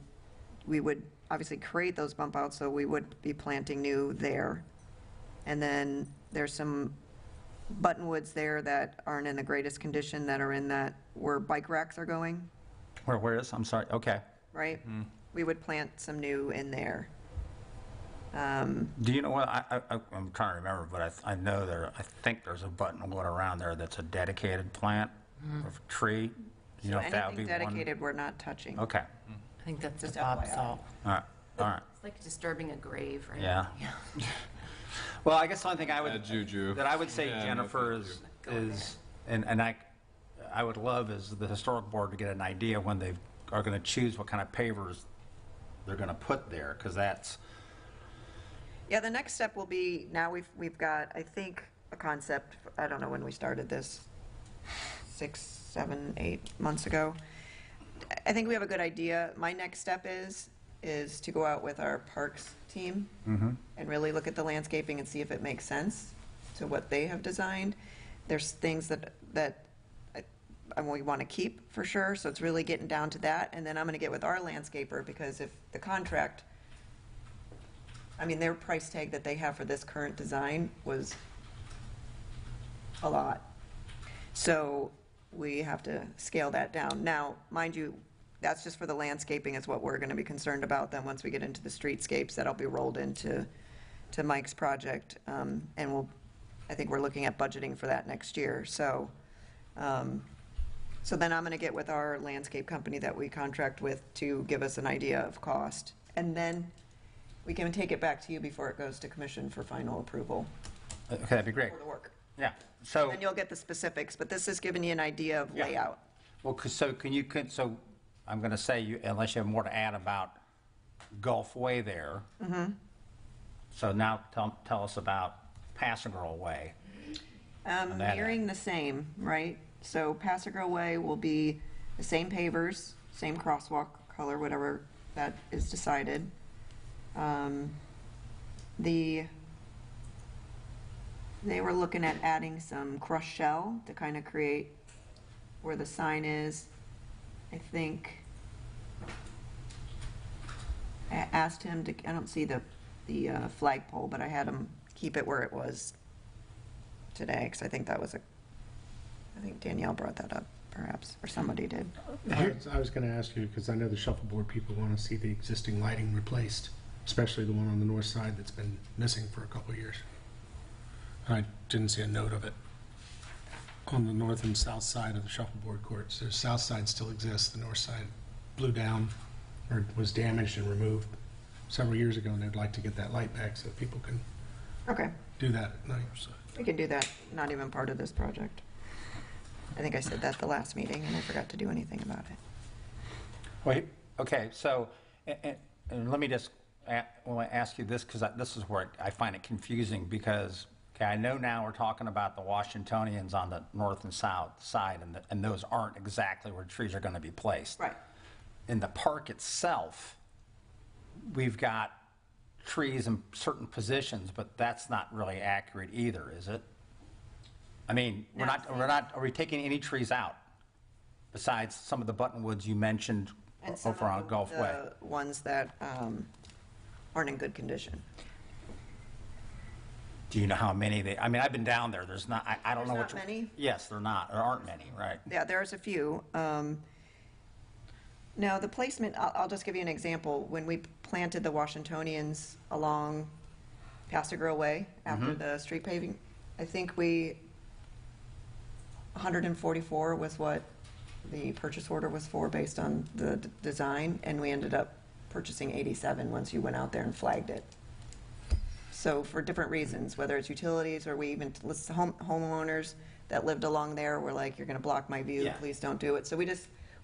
we would obviously create those bump outs, so we would be planting new there. And then there's some buttonwoods there that aren't in the greatest condition, that are in that, where bike racks are going, Where is, I'm sorry, okay. right? We would plant some new in there. Do you know what, I'm trying to remember, but I know I think there's a buttonwood around there that's a dedicated plant of tree. You know if that would be Anything one? dedicated, we're not touching. Okay, I think that's Just a Bob FYI. Salt. all right. It's like disturbing a grave, right? Yeah. Well, I guess the only thing Bad juju. that I would say, Yeah, no Jennifer, thank is, and I would love is the historic board to get an idea when they are going to choose what kind of pavers they're going to put there, because that's, Yeah, the next step will be, now we've got, I think, a concept, I don't know when we started this, 6, 7, 8 months ago. I think we have a good idea. My next step is to go out with our parks team and really look at the landscaping and see if it makes sense to what they have designed. There's things that we want to keep for sure, so it's really getting down to that. And then I'm going to get with our landscaper, because if the contract, I mean, their price tag that they have for this current design was a lot. So we have to scale that down. Now, mind you, that's just for the landscaping is what we're going to be concerned about. Then once we get into the streetscapes, that'll be rolled into Mike's project. And I think we're looking at budgeting for that next year. So then I'm going to get with our landscape company that we contract with to give us an idea of cost. And then we can take it back to you before it goes to commission for final approval okay, that'd be great. for the work. Yeah, so. Then you'll get the specifics, but this is giving you an idea of Yeah. layout. Well, so so I'm going to say, unless you have more to add about Gulf Way there. Mm-hmm. So now tell us about Passenger Way. on that Mirroring the same, right? So Passenger Way will be the same pavers, same crosswalk color, whatever that is decided. They were looking at adding some crushed shell to kind of create where the sign is. I think I asked him to, I don't see the flagpole, but I had him keep it where it was today, because I think that was I think Danielle brought that up, perhaps, or somebody did. I was going to ask you, because I know the shuffleboard people want to see the existing lighting replaced, especially the one on the north side that's been missing for a couple of years. I didn't see a note of it. On the north and south side of the shuffleboard courts, the south side still exists, the north side blew down or was damaged and removed several years ago, and they'd like to get that light back so people can Okay, do that at night. So. we can do that, not even part of this project. I think I said that the last meeting, and I forgot to do anything about it. Wait, okay, so, and let me just ask you this, because this is where I find it confusing, because, okay, I know now we're talking about the Washingtonians on the north and south side, and those aren't exactly where trees are going to be placed. Right. In the park itself, we've got trees in certain positions, but that's not really accurate either, is it? I mean, are we taking any trees out besides some of the buttonwoods you mentioned And some over on of Gulf Way? the ones that aren't in good condition. Do you know how many I mean, I've been down there. There's not, I don't know There's which. not many? Yes, there aren't many, right? Yeah, there's a few. Now, the placement, I'll just give you an example. When we planted the Washingtonians along Passenger Way after the street paving, I think 144 was what the purchase order was for based on the design, and we ended up purchasing 87 once you went out there and flagged it. So for different reasons, whether it's utilities or we even list homeowners that lived along there were like, you're going to block my view, Yeah. please don't do it. So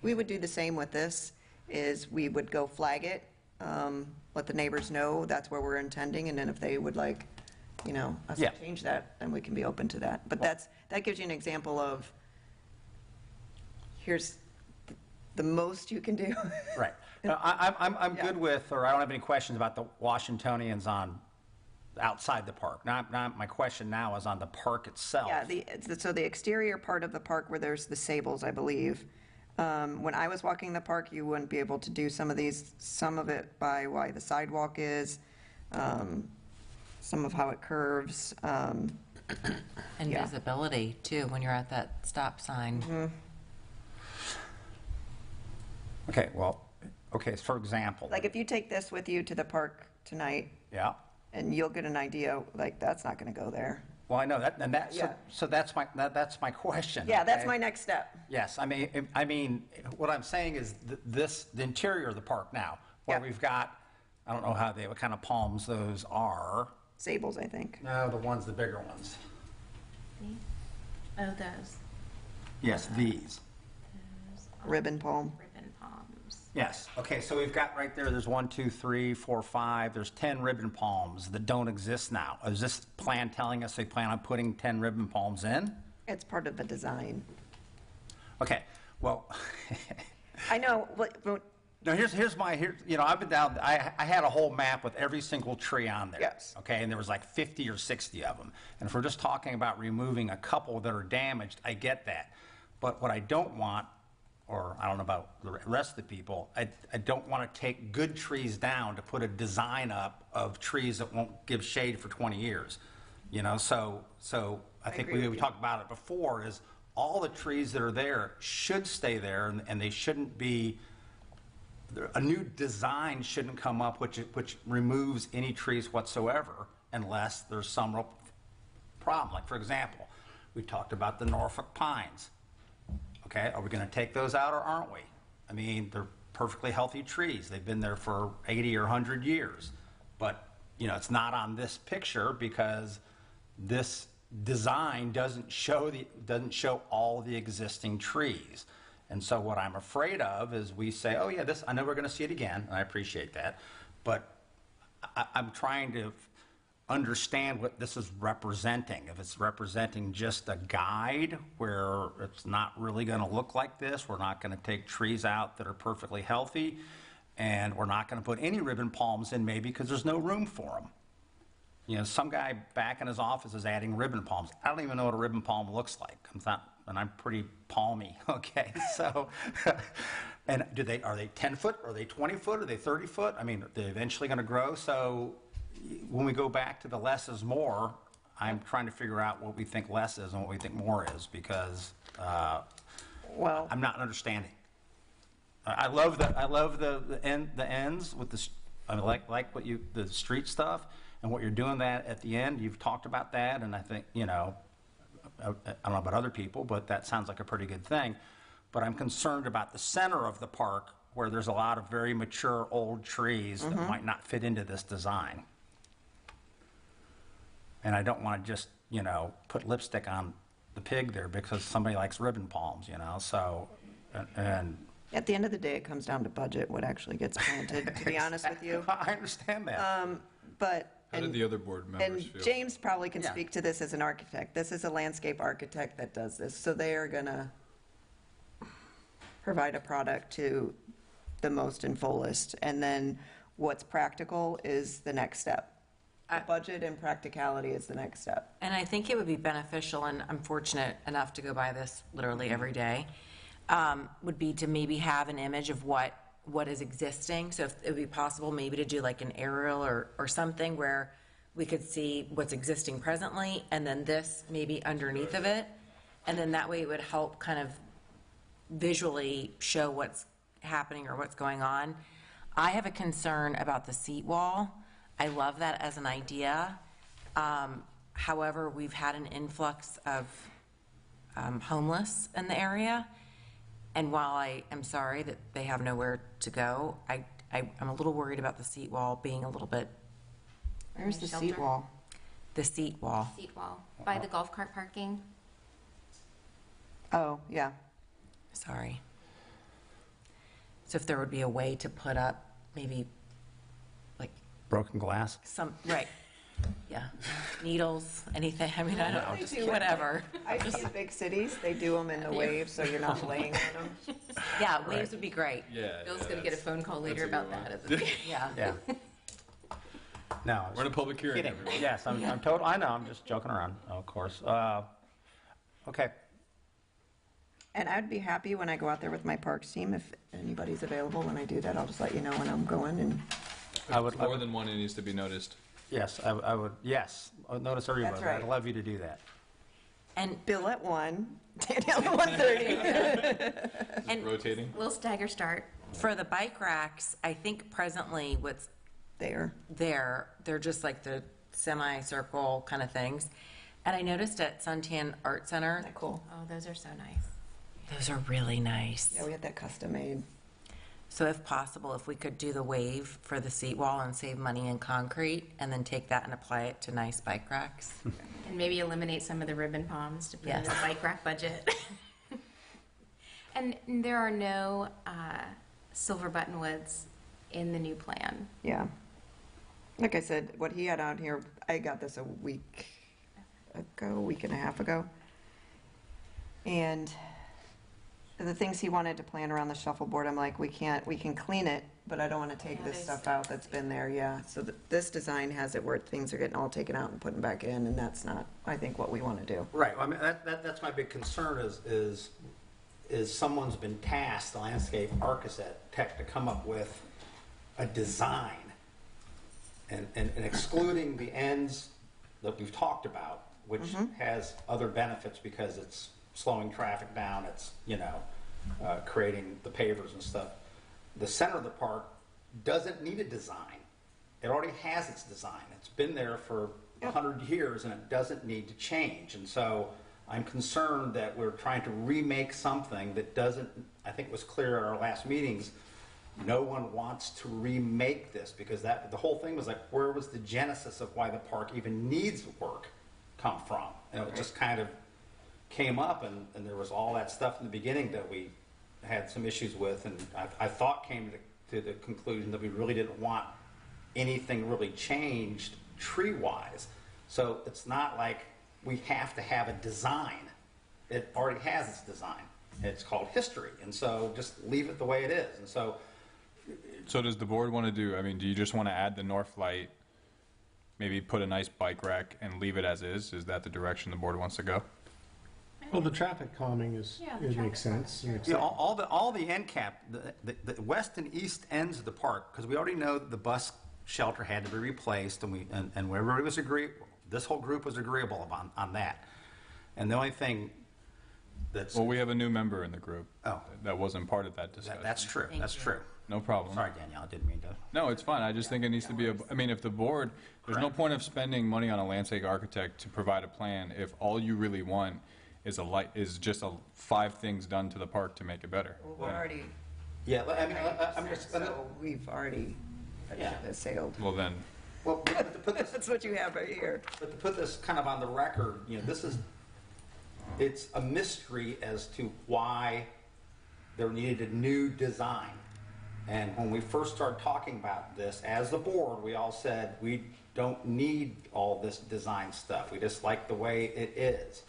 we would do the same with this, is we would go flag it, let the neighbors know that's where we're intending, and then if they would like, us Yeah. to change that, then we can be open to that. But that gives you an example of, here's the most you can do. Right. No, I'm Yeah. good with, or I don't have any questions about the Washingtonians on outside the park. Not my question now is on the park itself. Yeah, so the exterior part of the park where there's the sables, I believe. When I was walking the park, you wouldn't be able to do some of it by why the sidewalk is, some of how it curves. And Yeah. visibility, too, when you're at that stop sign. Okay, well, okay, for example. Like if you take this with you to the park tonight, Yeah. and you'll get an idea, like, that's not going to go there. Well, I know that, and Yeah. so that's my question. Yeah, that's okay? my next step. Yes, I mean, what I'm saying is the interior of the park now, where Yeah. we've got, I don't know what kind of palms those are. Sables, I think. No, the bigger ones. Oh, those Yes, these. Ribbon palm. ribbon palms. Yes, okay, so we've got right there's 1, 2, 3, 4, 5, there's 10 ribbon palms that don't exist now. Is this plan telling us they plan on putting 10 ribbon palms in? It's part of the design. Okay, well, I know, but no, I've been down, I had a whole map with every single tree on there. Yes. Okay, and there was like 50 or 60 of them. And if we're just talking about removing a couple that are damaged, I get that. But what I don't want, or I don't know about the rest of the people, I don't want to take good trees down to put a design up of trees that won't give shade for 20 years. So I think agree with we you. talked about it before, is all the trees that are there should stay there, and they shouldn't be, a new design shouldn't come up which removes any trees whatsoever unless there's some real problem. Like, for example, we talked about the Norfolk pines. Okay, are we going to take those out or aren't we? I mean, they're perfectly healthy trees. They've been there for 80 or 100 years. But, it's not on this picture because this design doesn't show all the existing trees. And so what I'm afraid of is we say, oh yeah, I know we're going to see it again, and I appreciate that, but I'm trying to understand what this is representing. If it's representing just a guide where it's not really going to look like this, we're not going to take trees out that are perfectly healthy, and we're not going to put any ribbon palms in maybe because there's no room for them. You know, some guy back in his office is adding ribbon palms. I don't even know what a ribbon palm looks like. And I'm pretty palmy, okay? So, and are they 10 foot? Are they 20 foot? Are they 30 foot? I mean, they're eventually going to grow. So when we go back to the less is more, I'm trying to figure out what we think less is and what we think more is, because Well, I'm not understanding. I love the ends with the, I like what the street stuff and what you're doing that at the end. You've talked about that, and I think, you know, I don't know about other people, but that sounds like a pretty good thing. But I'm concerned about the center of the park where there's a lot of very mature old trees that might not fit into this design. And I don't want to just, you know, put lipstick on the pig there because somebody likes ribbon palms, you know, so, and at the end of the day, it comes down to budget, what actually gets planted, to be honest with you. I understand that. But, How did and, the other board members and feel? James probably can Yeah. speak to this as an architect. This is a landscape architect that does this, so they are gonna provide a product to the most and fullest, and then what's practical is the next step. The budget and practicality is the next step. And I think it would be beneficial, and I'm fortunate enough to go by this literally every day, would be to maybe have an image of what is existing. So if it would be possible maybe to do like an aerial or something where we could see what's existing presently, and then this maybe underneath of it. And then that way it would help kind of visually show what's happening or what's going on. I have a concern about the seat wall. I love that as an idea. However, we've had an influx of homeless in the area. And while I am sorry that they have nowhere to go, I'm a little worried about the seat wall being a little bit, Where's the Shelter? seat wall? the seat wall. Seat wall, by the golf cart parking. Oh, yeah. Sorry. So if there would be a way to put up maybe like Broken glass. right, yeah, needles, anything, I mean, I don't know, just whatever. I see in big cities, they do them in the waves, so you're not laying on them. Yeah, waves would be great, Yeah. Bill's yeah, gonna get a that's- phone call later that's a about good that. one. yeah. Yeah. No. We're in a public hearing, Kidding. everyone. Yes, I'm total, I know, I'm just joking around, of course. Okay. And I'd be happy when I go out there with my parks team, if anybody's available when I do that, I'll just let you know when I'm going, and I would, More than one, it needs to be noticed. yes, I would, yes, notice everybody. That's right. I'd love you to do that. And, Bill at 1, Danielle at 1:30. and Rotating? Little stagger start. for the bike racks, I think presently what's There. there, they're just like the semicircle kind of things. And I noticed at Suntan Art Center, Isn't that cool? Oh, those are so nice. those are really nice. Yeah, we had that custom made. So if possible, if we could do the wave for the seat wall and save money in concrete, and then take that and apply it to nice bike racks. And maybe eliminate some of the ribbon palms to put in the Yes. bike rack budget. And there are no silver buttonwoods in the new plan. Yeah. Like I said, what he had on here, I got this a week and a half ago. And the things he wanted to plan around the shuffleboard, I'm like, we can clean it, but I don't want to take Yeah, this there's- stuff out that's been there, yeah. So this design has it where things are getting all taken out and put back in, and that's not, I think, what we want to do. Right, I mean, that's my big concern is someone's been tasked, the landscape architect, to come up with a design. And excluding the ends that we've talked about, which has other benefits because it's slowing traffic down, it's, you know, creating the pavers and stuff. The center of the park doesn't need a design. It already has its design. It's been there for 100 years and it doesn't need to change. And so I'm concerned that we're trying to remake something that doesn't, I think it was clear at our last meetings, no one wants to remake this because the whole thing was like, where was the genesis of why the park even needs work come from? And it just kind of came up, and there was all that stuff in the beginning that we had some issues with, and I thought came to the conclusion that we really didn't want anything really changed tree-wise. So it's not like we have to have a design. It already has its design. It's called history, and so just leave it the way it is. And so does the board want to do, I mean, do you just want to add the north light, maybe put a nice bike rack and leave it as is? Is that the direction the board wants to go? Well, the traffic calming is, it makes sense. yeah, all the end cap, the west and east ends of the park, because we already know that the bus shelter had to be replaced, and everybody was this whole group was agreeable on that. And the only thing that's... Well, we have a new member in the group. Oh. That wasn't part of that discussion. That's true, that's true. No problem. Sorry, Danielle, I didn't mean to... No, it's fine. I just think it needs to be I mean, if the board, there's no point of spending money on a landscape architect to provide a plan if all you really want is just 5 things done to the park to make it better. Well, we're already, Yeah, I mean, I'm just... so we've already sailed. Well, then, Well, but to put this... That's what you have right here. But to put this kind of on the record, it's a mystery as to why there needed a new design. And when we first started talking about this, as the board, we all said, we don't need all this design stuff. We just like the way it is.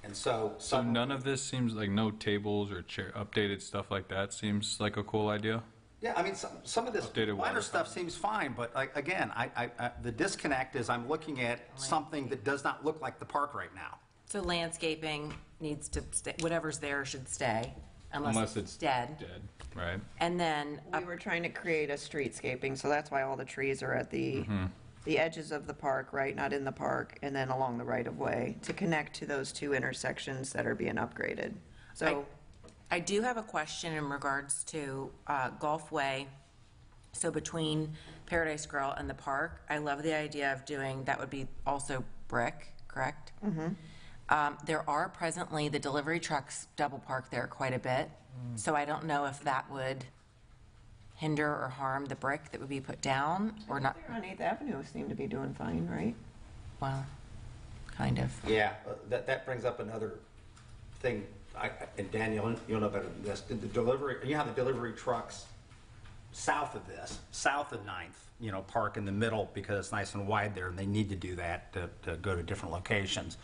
And so... so none of this seems like, no tables or updated stuff like that seems like a cool idea? Yeah, I mean, some of this Updated minor water stuff seems fine, but again, the disconnect is I'm looking at something that does not look like the park right now. So landscaping needs to stay, whatever's there should stay, unless it's dead. Dead, right? And then, We were trying to create a streetscaping, so that's why all the trees are at the edges of the park, right, not in the park, and then along the right-of-way to connect to those 2 intersections that are being upgraded. So, I do have a question in regards to Gulf Way. So between Paradise Grill and the park, I love the idea of doing, that would be also brick, correct? There are presently, the delivery trucks double park there quite a bit. So I don't know if that would hinder or harm the brick that would be put down or not. on 8th Avenue seem to be doing fine, right? Well, kind of. Yeah, that brings up another thing, and Daniel, you'll know better than this. The delivery, you have the delivery trucks south of this, south of 9th, park in the middle because it's nice and wide there, and they need to do that to go to different locations.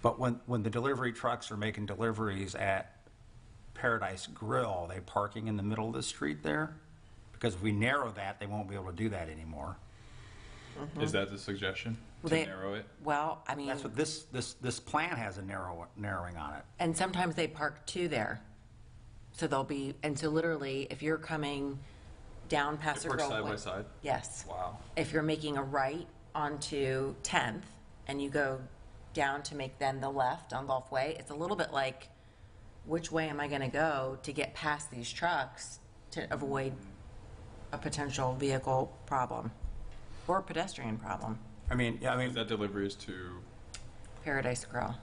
But when the delivery trucks are making deliveries at Paradise Grill, are they parking in the middle of the street there? Because if we narrow that, they won't be able to do that anymore. Is that the suggestion, to narrow it? Well, I mean. That's what this plan has a narrowing on it. And sometimes they park 2 there. So they'll be, and so literally, if you're coming down Paso They park Grill. side by side? Yes. Wow. If you're making a right onto 10th and you go down to make then the left on Gulf Way, it's a little bit like, which way am I going to go to get past these trucks to avoid a potential vehicle problem or pedestrian problem? I mean, That delivery is to, Paradise Grill.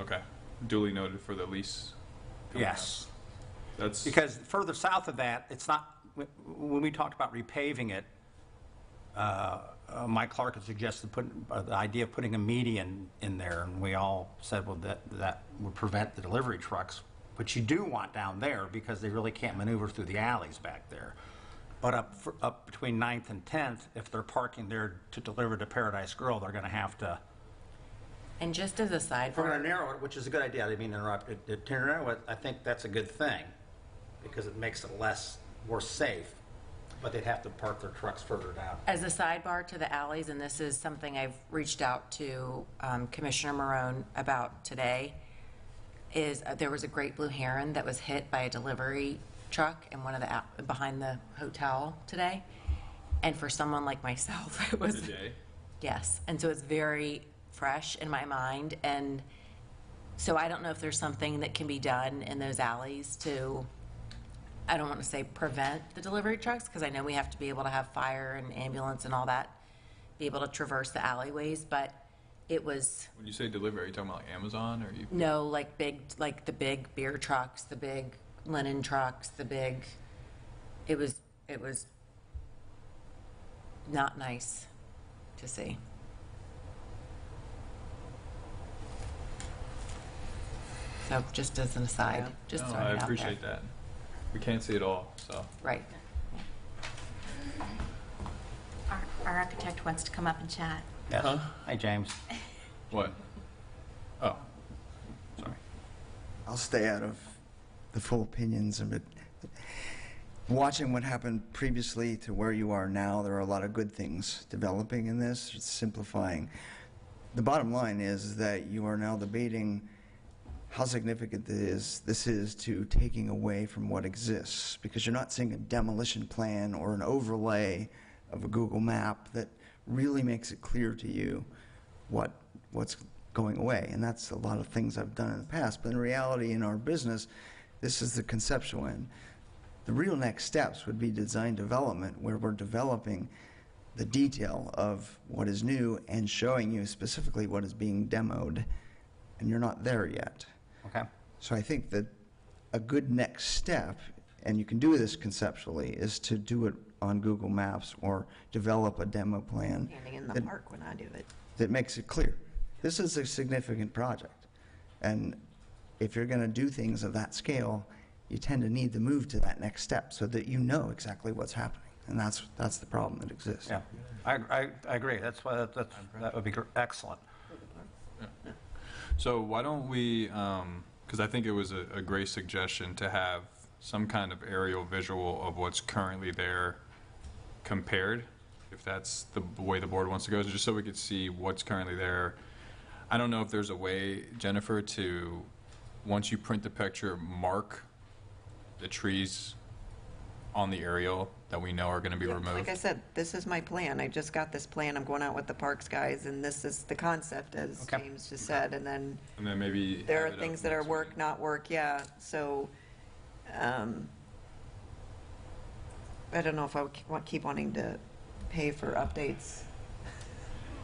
okay, duly noted for the lease. coming up. yes. That's, Because further south of that, it's not, when we talked about repaving it, Mike Clark had suggested the idea of putting a median in there, and we all said, well, that would prevent the delivery trucks, which you do want down there because they really can't maneuver through the alleys back there. But up between 9th and 10th, if they're parking there to deliver to Paradise Grill, they're going to have to, And just as a if we're going sidebar, to narrow it, which is a good idea, I didn't mean to interrupt, to narrow it, I think that's a good thing because it makes it more safe, but they'd have to park their trucks further down. as a sidebar to the alleys, and this is something I've reached out to Commissioner Marone about today, is there was a great blue heron that was hit by a delivery truck in one of the behind the hotel today. And for someone like myself, it was today? yes, and so it's very fresh in my mind. And so I don't know if there's something that can be done in those alleys to, I don't want to say prevent the delivery trucks, because I know we have to be able to have fire and ambulance and all that, be able to traverse the alleyways, but it was, When you say delivery, are you talking about like Amazon, or you? no, like the big beer trucks, the big linen trucks, it was not nice to see. So just as an aside, just No, throwing I it out there. appreciate that. We can't see it all, so. Right. Our architect wants to come up and chat. Yes. Hi, James. What? Oh, sorry. I'll stay out of the full opinions of it. Watching what happened previously to where you are now, there are a lot of good things developing in this, it's simplifying. The bottom line is that you are now debating how significant this is to taking away from what exists, because you're not seeing a demolition plan or an overlay of a Google map that really makes it clear to you what's going away. And that's a lot of things I've done in the past, but in reality, in our business, this is the conceptual end. The real next steps would be design development, where we're developing the detail of what is new and showing you specifically what is being demoed, and you're not there yet. Okay. So I think that a good next step, and you can do this conceptually, is to do it on Google Maps or develop a demo plan Standing in the that- park when I do it. that makes it clear. This is a significant project, and if you're going to do things of that scale, you tend to need to move to that next step so that you know exactly what's happening, and that's the problem that exists. Yeah, I agree. That would be excellent. So why don't we, because I think it was a great suggestion to have some kind of aerial visual of what's currently there compared, if that's the way the board wants to go, just so we could see what's currently there. I don't know if there's a way, Jennifer, to, once you print the picture, mark the trees on the aerial that we know are going to be removed. Like I said, this is my plan. I just got this plan. I'm going out with the parks guys, and this is the concept, as Okay. James just said. And then And then maybe there are have it up things that are next work, week. not work, yeah. So, I don't know if I would keep wanting to pay for updates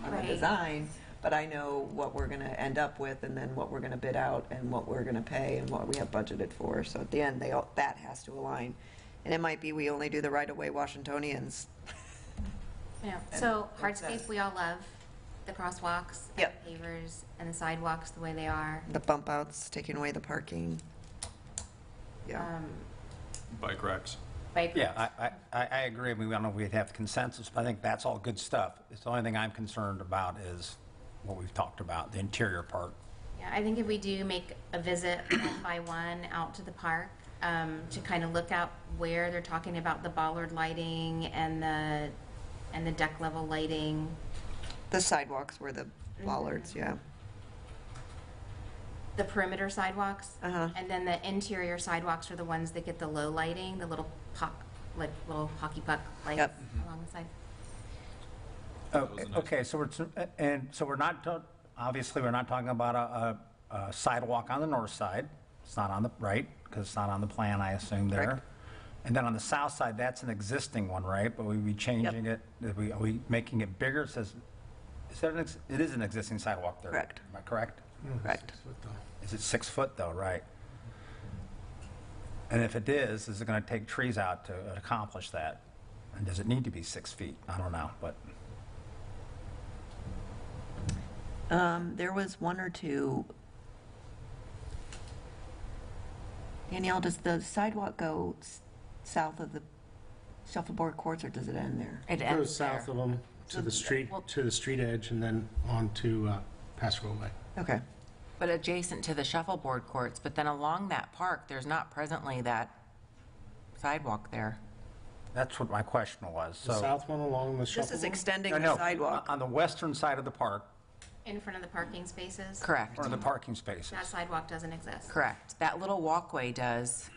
on the Right. design, but I know what we're gonna end up with, and then what we're gonna bid out, and what we're gonna pay, and what we have budgeted for. So at the end, that has to align. And it might be we only do the right-of-way Washingtonians. Yeah, so What's that? hardscape, we all love the crosswalks, and Yep. the pavers, and the sidewalks the way they are. The bump outs, taking away the parking. Yeah. Bike racks. Bike Yeah, I agree. We don't know if we'd have consensus, but I think that's all good stuff. It's the only thing I'm concerned about is what we've talked about, the interior part. Yeah, I think if we do make a visit one by one out to the park, to kind of look out where they're talking about the bollard lighting and the deck level lighting. The sidewalks were the bollards, yeah. The perimeter sidewalks. Uh-huh. And then the interior sidewalks are the ones that get the low lighting, the little little hockey puck lights Yep. along the side. Okay, so we're not, obviously, we're not talking about a sidewalk on the north side. It's not on the, right, because it's not on the plan, I assume, there. Correct. And then on the south side, that's an existing one, right? But we'd be changing it, are we making it bigger? It says, it is an existing sidewalk there. Correct. Am I correct? Correct. Is it 6 foot though, right? And if it is it going to take trees out to accomplish that? And does it need to be 6 feet? I don't know, but. There was one or two. Danielle, does the sidewalk go south of the shuffleboard courts, or does it end there? It Goes ends south there. of them to the street edge, and then on to Pass Road Way. Okay. But adjacent to the shuffleboard courts, but then along that park, there's not presently that sidewalk there. That's what my question was. The So, south one along the This shuffle. is extending no, the no, sidewalk. on the western side of the park, In front of the parking spaces. Correct, or the parking spaces. That sidewalk doesn't exist. correct. That little walkway does,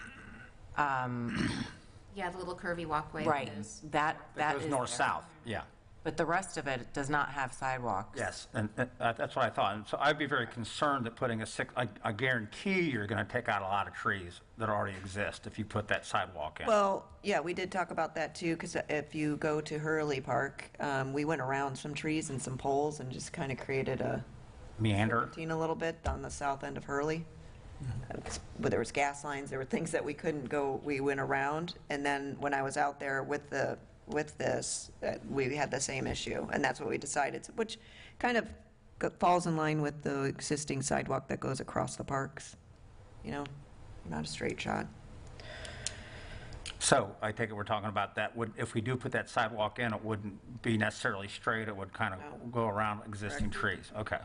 Yeah, the little curvy walkway. right, that That is goes north-south, there. yeah. But the rest of it does not have sidewalks. Yes, and that's what I thought. And so I'd be very concerned that putting I guarantee you're going to take out a lot of trees that already exist if you put that sidewalk in. Well, yeah, we did talk about that too, because if you go to Hurley Park, we went around some trees and some poles and just kind of created a Meander. serpentine a little bit on the south end of Hurley. But there was gas lines, there were things that we couldn't go, we went around. And then when I was out there with this, we had the same issue, and that's what we decided, which kind of falls in line with the existing sidewalk that goes across the parks. not a straight shot. So I take it we're talking about that, if we do put that sidewalk in, it wouldn't be necessarily straight, it would kind of No. go around existing trees. Okay.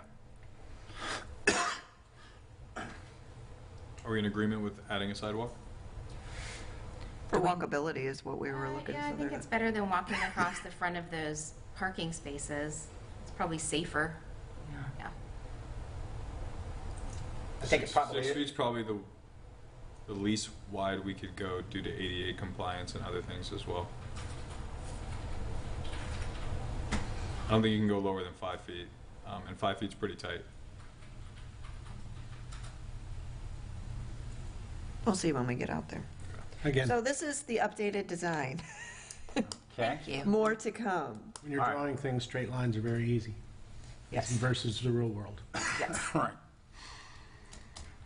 Are we in agreement with adding a sidewalk? For walkability is what we were looking Yeah, I for. think it's better than walking across the front of those parking spaces. It's probably safer. Yeah. I think it probably 6 is. feet's probably the least wide we could go due to ADA compliance and other things as well. I don't think you can go lower than 5 feet, and 5 feet's pretty tight. We'll see when we get out there. Again, So this is the updated design. Okay. Thank you. More to come. when you're All right. drawing things, straight lines are very easy. Yes. Versus the real world. Yes. All right.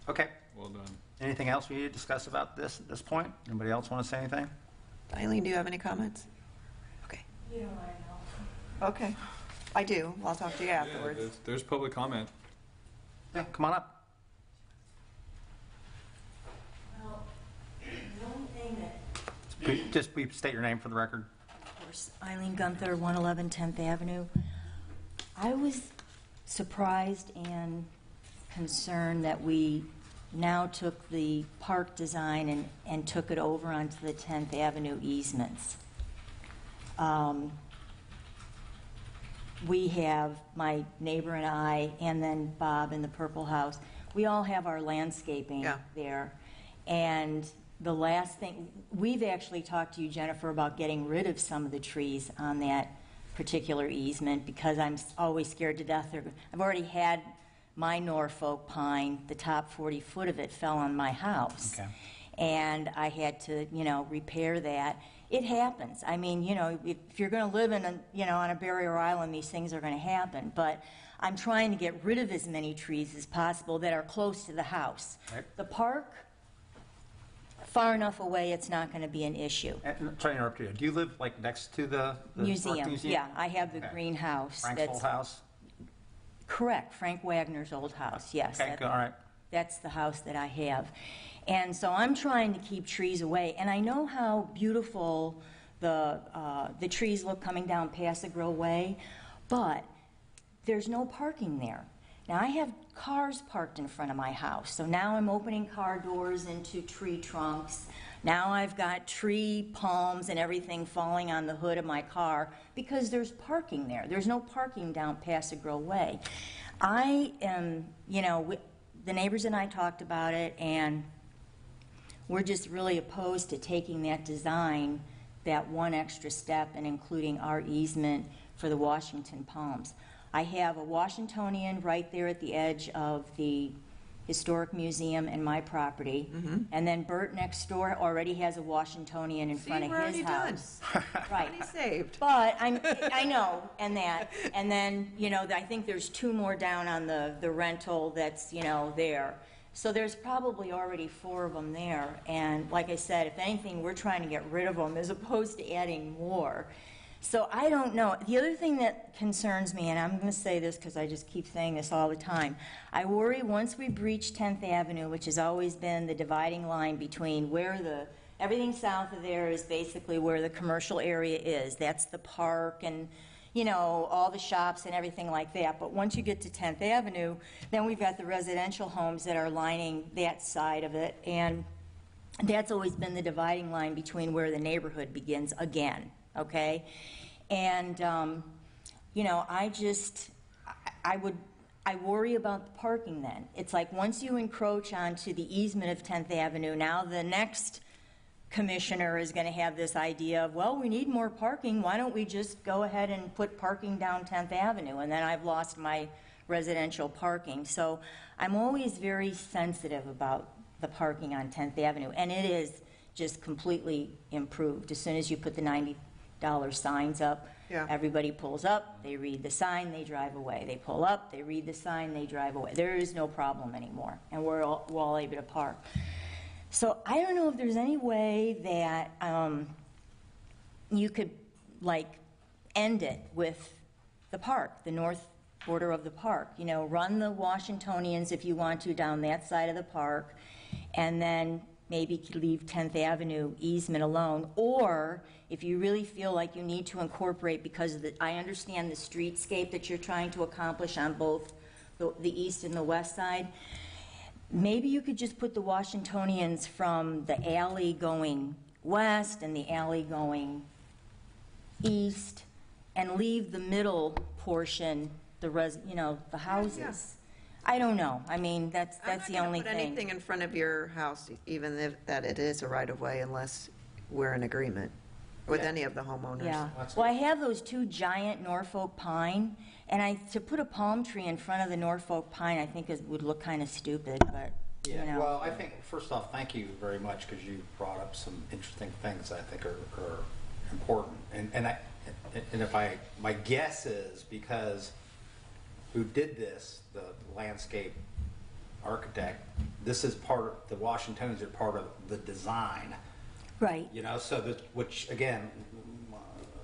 Okay. Well done. Anything else we need to discuss about this at this point? Anybody else want to say anything? Eileen, do you have any comments? Okay. You don't want to know. Okay. I do. I'll talk to you Yeah, afterwards. there's public comment. Yeah, come on up. Well, the only thing that, Just please state your name for the record. of course, Eileen Gunther, 111 10th Avenue. I was surprised and concerned that we now took the park design and took it over onto the 10th Avenue easements. We have, my neighbor and I, and then Bob in the Purple House, we all have our landscaping Yeah. there. And the last thing, we've actually talked to you, Jennifer, about getting rid of some of the trees on that particular easement because I'm always scared to death. I've already had my Norfolk pine, the top 40 foot of it fell on my house. Okay. And I had to, repair that. It happens. I mean, if you're going to live in on a barrier island, these things are going to happen. But I'm trying to get rid of as many trees as possible that are close to the house. Right. The park, far enough away, it's not going to be an issue. Sorry to interrupt you. Do you live like next to the Park Museum, Museum? yeah, I have the Okay. greenhouse. Frank's that's old house? correct. Frank Wagner's old house. Yes. Okay, all right. That's the house that I have. And so I'm trying to keep trees away. And I know how beautiful the trees look coming down Pass-a-Grill Way, but there's no parking there. Now, I have cars parked in front of my house, so now I'm opening car doors into tree trunks. Now I've got tree palms and everything falling on the hood of my car because there's parking there. There's no parking down Pass-a-Grill Way. I am, the neighbors and I talked about it, and we're just really opposed to taking that design, that one extra step, and including our easement for the Washington palms. I have a Washingtonian right there at the edge of the Historic Museum and my property. And then Bert next door already has a Washingtonian in front of we're his already done. house. Right. Money saved. But I know, and then, I think there's two more down on the rental that's, there. So there's probably already 4 of them there. And like I said, if anything, we're trying to get rid of them as opposed to adding more. So I don't know. The other thing that concerns me, and I'm going to say this because I just keep saying this all the time, I worry once we breach 10th Avenue, which has always been the dividing line between where everything south of there is basically where the commercial area is. That's the park and, all the shops and everything like that. But once you get to 10th Avenue, then we've got the residential homes that are lining that side of it. And that's always been the dividing line between where the neighborhood begins again. Okay? And, I worry about the parking then. It's like once you encroach onto the easement of 10th Avenue, now the next commissioner is going to have this idea of, well, we need more parking. Why don't we just go ahead and put parking down 10th Avenue? And then I've lost my residential parking. So I'm always very sensitive about the parking on 10th Avenue. And it is just completely improved. As soon as you put the $90 signs up, Yeah. everybody pulls up, they read the sign, they drive away. They pull up, they read the sign, they drive away. There is no problem anymore, and we're all able to park. So I don't know if there's any way that you could, end it with the park, the north border of the park. You know, run the Washingtonians if you want to down that side of the park, and then maybe leave 10th Avenue easement alone. Or if you really feel like you need to incorporate, because of I understand the streetscape that you're trying to accomplish on both the east and the west side, maybe you could just put the Washingtonians from the alley going west and the alley going east, and leave the middle portion, the houses. I don't know. I mean, that's the only I'm not going to put thing. anything in front of your house, even if that it is a right-of-way, unless we're in agreement with any of the homeowners. Yeah. Well, I have those two giant Norfolk pine, and to put a palm tree in front of the Norfolk pine, I think would look kind of stupid, but, you Yeah, know. well, I think, first off, thank you very much, because you brought up some interesting things I think are important. And if my guess is because who did this, the landscape architect, this is the Washingtonians are part of the design. Right. You know, which again,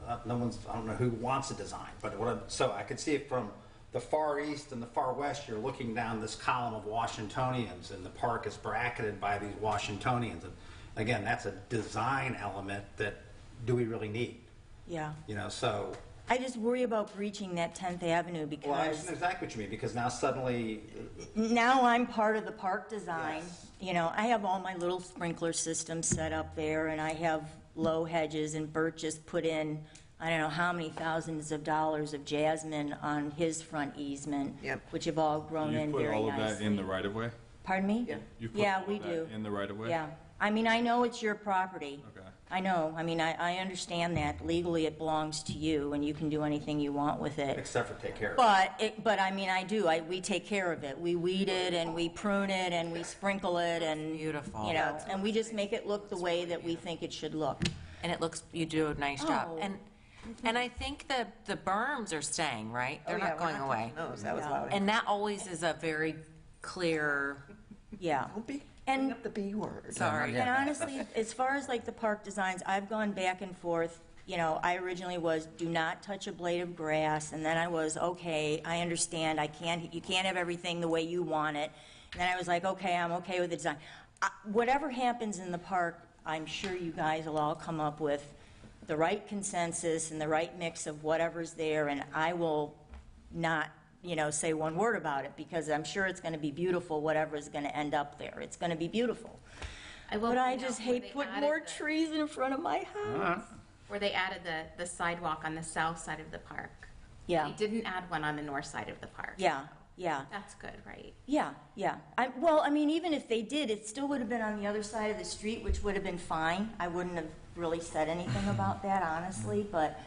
I don't know who wants a design, but so I could see it from the far east and the far west. You're looking down this column of Washingtonians, and the park is bracketed by these Washingtonians. And again, that's a design element that do we really need? Yeah. You know, so. I just worry about breaching that 10th Avenue because. Well, I understand exactly what you mean, because now suddenly. Now I'm part of the park design. Yes. You know, I have all my little sprinkler systems set up there, and I have low hedges, and Bert just put in, I don't know how many thousands of dollars of jasmine on his front easement, which have all grown in very nicely. You put all of that in the right-of-way? Pardon me? Yeah. You put Yeah, all of we that do. in the right-of-way? Yeah. I mean, I know it's your property. Okay. I know. I mean, I understand that. Legally, it belongs to you, and you can do anything you want with it. Except for take care of it. But I mean, we take care of it. We weed it, and we prune it, and we sprinkle it, and, Beautiful. you know, and we just make it look the way that we think it should look. And you do a nice job. Oh. And I think the berms are staying, right? They're not going away. No, that was loud. And that always is a very clear, Yeah. Don't bring And, up the B word. sorry. and honestly, as far as like the park designs, I've gone back and forth. You know, I originally was, do not touch a blade of grass, and then I was, okay, I understand, you can't have everything the way you want it. And then I was like, okay, I'm okay with the design. Whatever happens in the park, I'm sure you guys will all come up with the right consensus and the right mix of whatever's there, and I will not, say one word about it, because I'm sure it's going to be beautiful, whatever is going to end up there. It's going to be beautiful. But I just hate putting more trees in front of my house. Where they added the sidewalk on the south side of the park. Yeah. They didn't add one on the north side of the park. Yeah, yeah. That's good, right? Yeah, yeah. Well, I mean, even if they did, it still would have been on the other side of the street, which would have been fine. I wouldn't have really said anything about that, honestly, but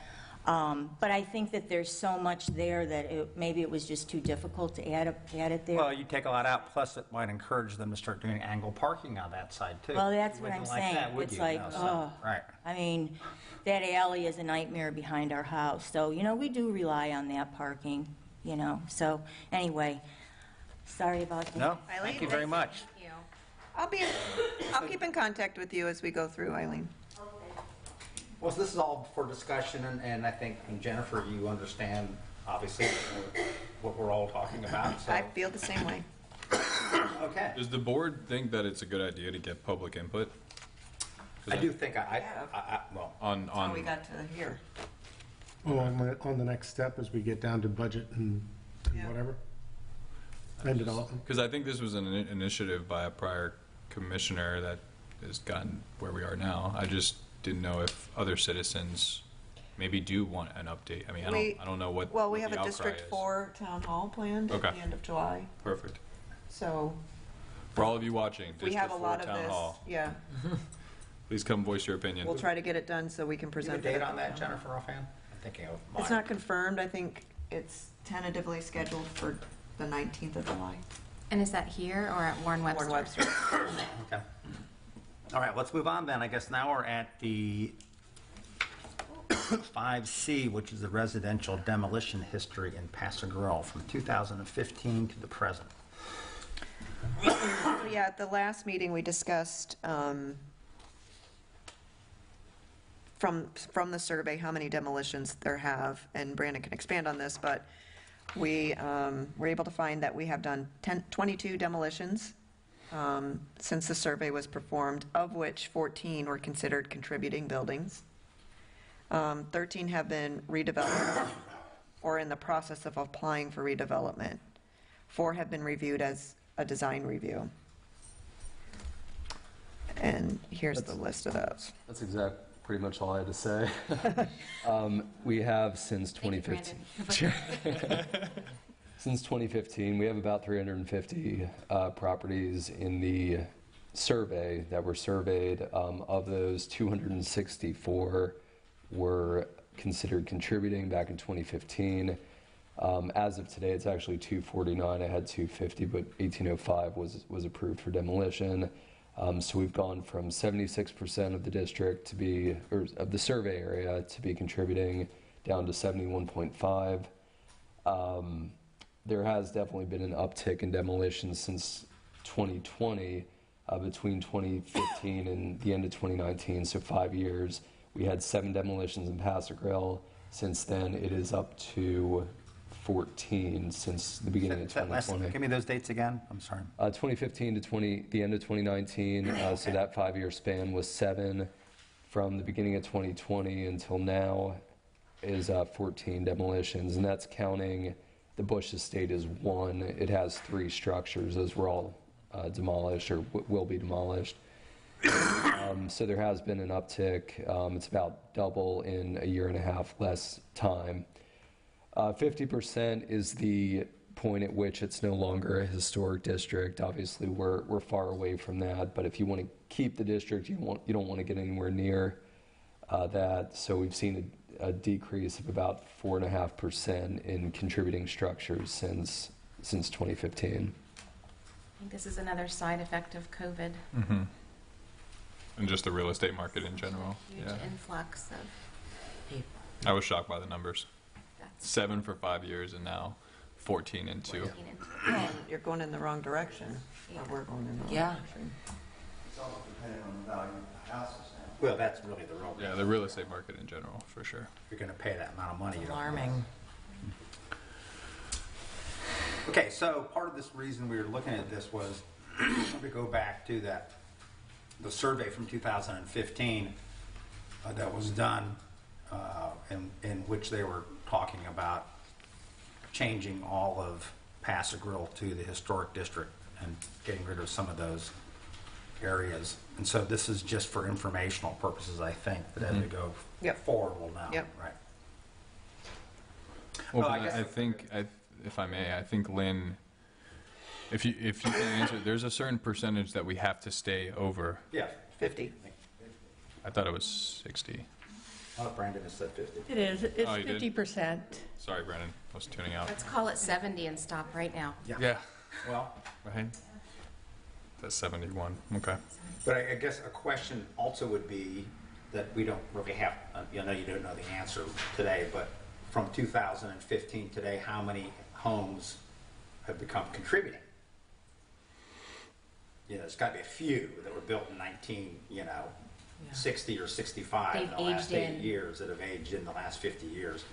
I think that there's so much there that maybe it was just too difficult to add it there. Well, you take a lot out, plus it might encourage them to start doing angle parking on that side, too. Well, that's You what I'm wouldn't like saying. that, would It's you? like, No, so- oh. Right. I mean, that alley is a nightmare behind our house, so, we do rely on that parking, so, anyway, sorry about that. No, Eileen, thank you very much. Thank you. I'll keep in contact with you as we go through, Eileen. Well, so this is all for discussion, and I think, and Jennifer, you understand, obviously, what we're all talking about, so. I feel the same way. Okay. Does the board think that it's a good idea to get public input? 'Cause I do think well, On, How we got to here. Well, on the next step, as we get down to budget and Yeah. whatever, and development. because I think this was an initiative by a prior commissioner that has gotten where we are now. I just didn't know if other citizens maybe do want an update. I mean, I don't know what Well, we what have the a outcry District is. 4 town hall planned at the Okay. end of July, Perfect. so For all of you watching, we District have a 4 lot of Town this. Hall, Yeah, please come voice your opinion. we'll try to get it done so we can you have a present. date it. on that, Jennifer, offhand? I'm thinking of mine. It's not confirmed. I think it's tentatively scheduled for the 19th of July. And is that here or at Warren Webster? Warren Webster. Okay. All right, let's move on then. I guess now we're at the 5C, which is the residential demolition history in Paso Grill from 2015 to the present. Yeah, at the last meeting, we discussed from the survey how many demolitions there have, and Brandon can expand on this, but we were able to find that we have done 22 demolitions since the survey was performed, of which 14 were considered contributing buildings. 13 have been redeveloped or in the process of applying for redevelopment. 4 have been reviewed as a design review. And here's the list of those. That's pretty much all I had to say. We have since Thank you, 2015. Since 2015, we have about 350 properties in the survey that were surveyed. Of those, 264 were considered contributing back in 2015. As of today, it's actually 249. I had 250, but 1805 was approved for demolition. So we've gone from 76% of the district to be, or of the survey area to be contributing, down to 71.5. There has definitely been an uptick in demolitions since 2020, between 2015 and the end of 2019, so 5 years. We had 7 demolitions in Paso Grill. Since then, it is up to 14 since the beginning of 2020. Give me those dates again. I'm sorry. 2015 to the end of 2019, Okay. so that 5-year span was 7. From the beginning of 2020 until now is 14 demolitions, and that's counting the Bush Estate as 1. It has 3 structures. Those were all demolished or will be demolished. So there has been an uptick. It's about double in a year and a half less time. 50% is the point at which it's no longer a historic district. Obviously, we're far away from that, but if you want to keep the district, you don't want to get anywhere near that. So we've seen a decrease of about 4.5% in contributing structures since 2015. I think this is another side effect of COVID. Mm-hmm. And just the real estate market in general. Huge Yeah. influx of people. I was shocked by the numbers. That's 7 for 5 years and now 14 and 2. You're going in the wrong direction. Or we're going in the wrong Yeah. direction. It's all dependent on the value of the houses now. Well, that's really the real. Yeah, the real estate market in general, for sure. If you're going to pay that amount of money. you don't- Alarming. Okay, so part of this reason we were looking at this was to go back to the survey from 2015 that was done in which they were talking about changing all of Paso Grill to the historic district and getting rid of some of those areas. And so this is just for informational purposes, I think, that as we go forward, we'll know. Yep. Right. Well, Oh, I but guess- I think, if I may, I think Lynn, if you can answer, there's a certain percentage that we have to stay over. Yeah. 50. I thought it was 60. Oh, Brandon has said 50. It is, it's Oh, you did? 50%. Sorry, Brandon, I was tuning out. Let's call it 70 and stop right now. Yeah, Well, right? That's 71, okay. but I guess a question also would be that we don't really have, you don't know the answer today, but from 2015 today, how many homes have become contributing? There's got to be a few that were built in 60 or 65 They've in the last aged 8 in. years that have aged in the last 50 years.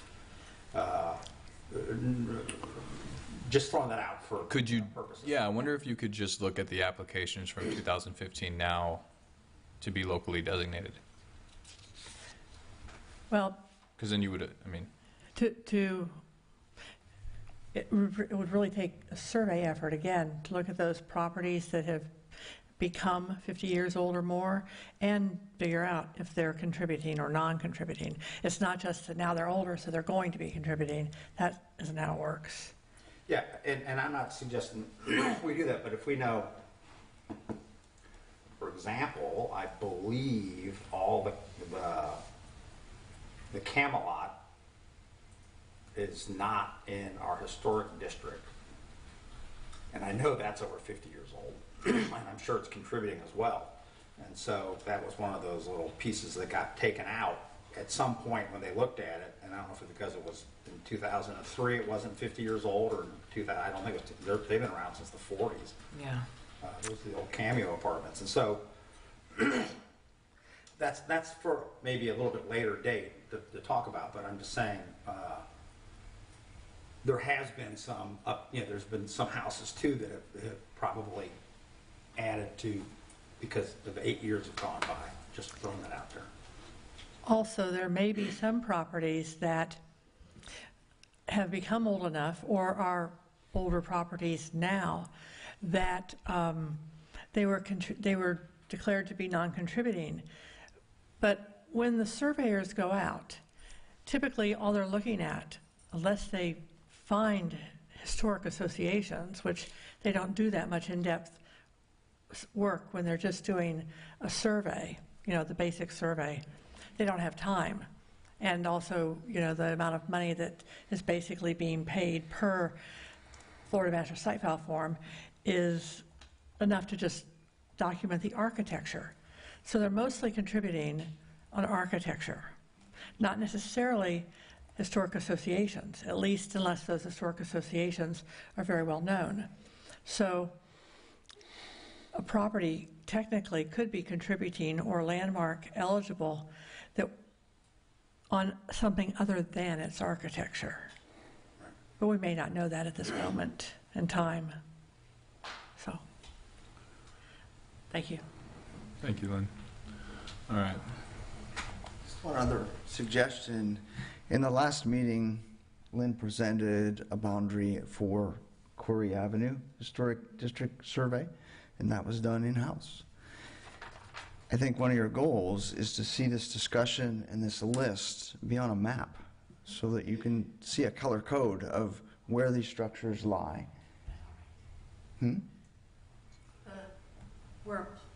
Just throwing that out for Could you, purposes. yeah, I wonder if you could just look at the applications from 2015 now to be locally designated? Well, Because then you would, I mean, it would really take a survey effort, again, to look at those properties that have become 50 years old or more and figure out if they're contributing or non-contributing. It's not just that now they're older, so they're going to be contributing. That isn't how it works. Yeah, and I'm not suggesting we do that, but if we know, for example, I believe all the Camelot is not in our historic district. And I know that's over 50 years old, and I'm sure it's contributing as well. And so that was one of those little pieces that got taken out at some point when they looked at it, and I don't know if it's because it was in 2003, it wasn't 50 years old, or in 2000, I don't think it was, they've been around since the 40s. Yeah. Those are the old Cameo apartments. And so that's for maybe a little bit later date to talk about, but I'm just saying, there has been some there's been some houses too that have probably added to because of 8 years have gone by. Just throwing that out there. Also, there may be some properties that have become old enough or are older properties now that they were declared to be non-contributing. But when the surveyors go out, typically all they're looking at, unless they find historic associations, which they don't do that much in-depth work when they're just doing a survey, the basic survey, they don't have time. And also, the amount of money that is basically being paid per Florida Master Site File form is enough to just document the architecture. So they're mostly contributing on architecture, not necessarily historic associations, at least unless those historic associations are very well known. So a property technically could be contributing or landmark eligible that on something other than its architecture. But we may not know that at this moment in time. So, thank you. Thank you, Lynn. All right. Just one other suggestion. In the last meeting, Lynn presented a boundary for Corey Avenue Historic District Survey, and that was done in-house. I think one of your goals is to see this discussion and this list be on a map so that you can see a color code of where these structures lie.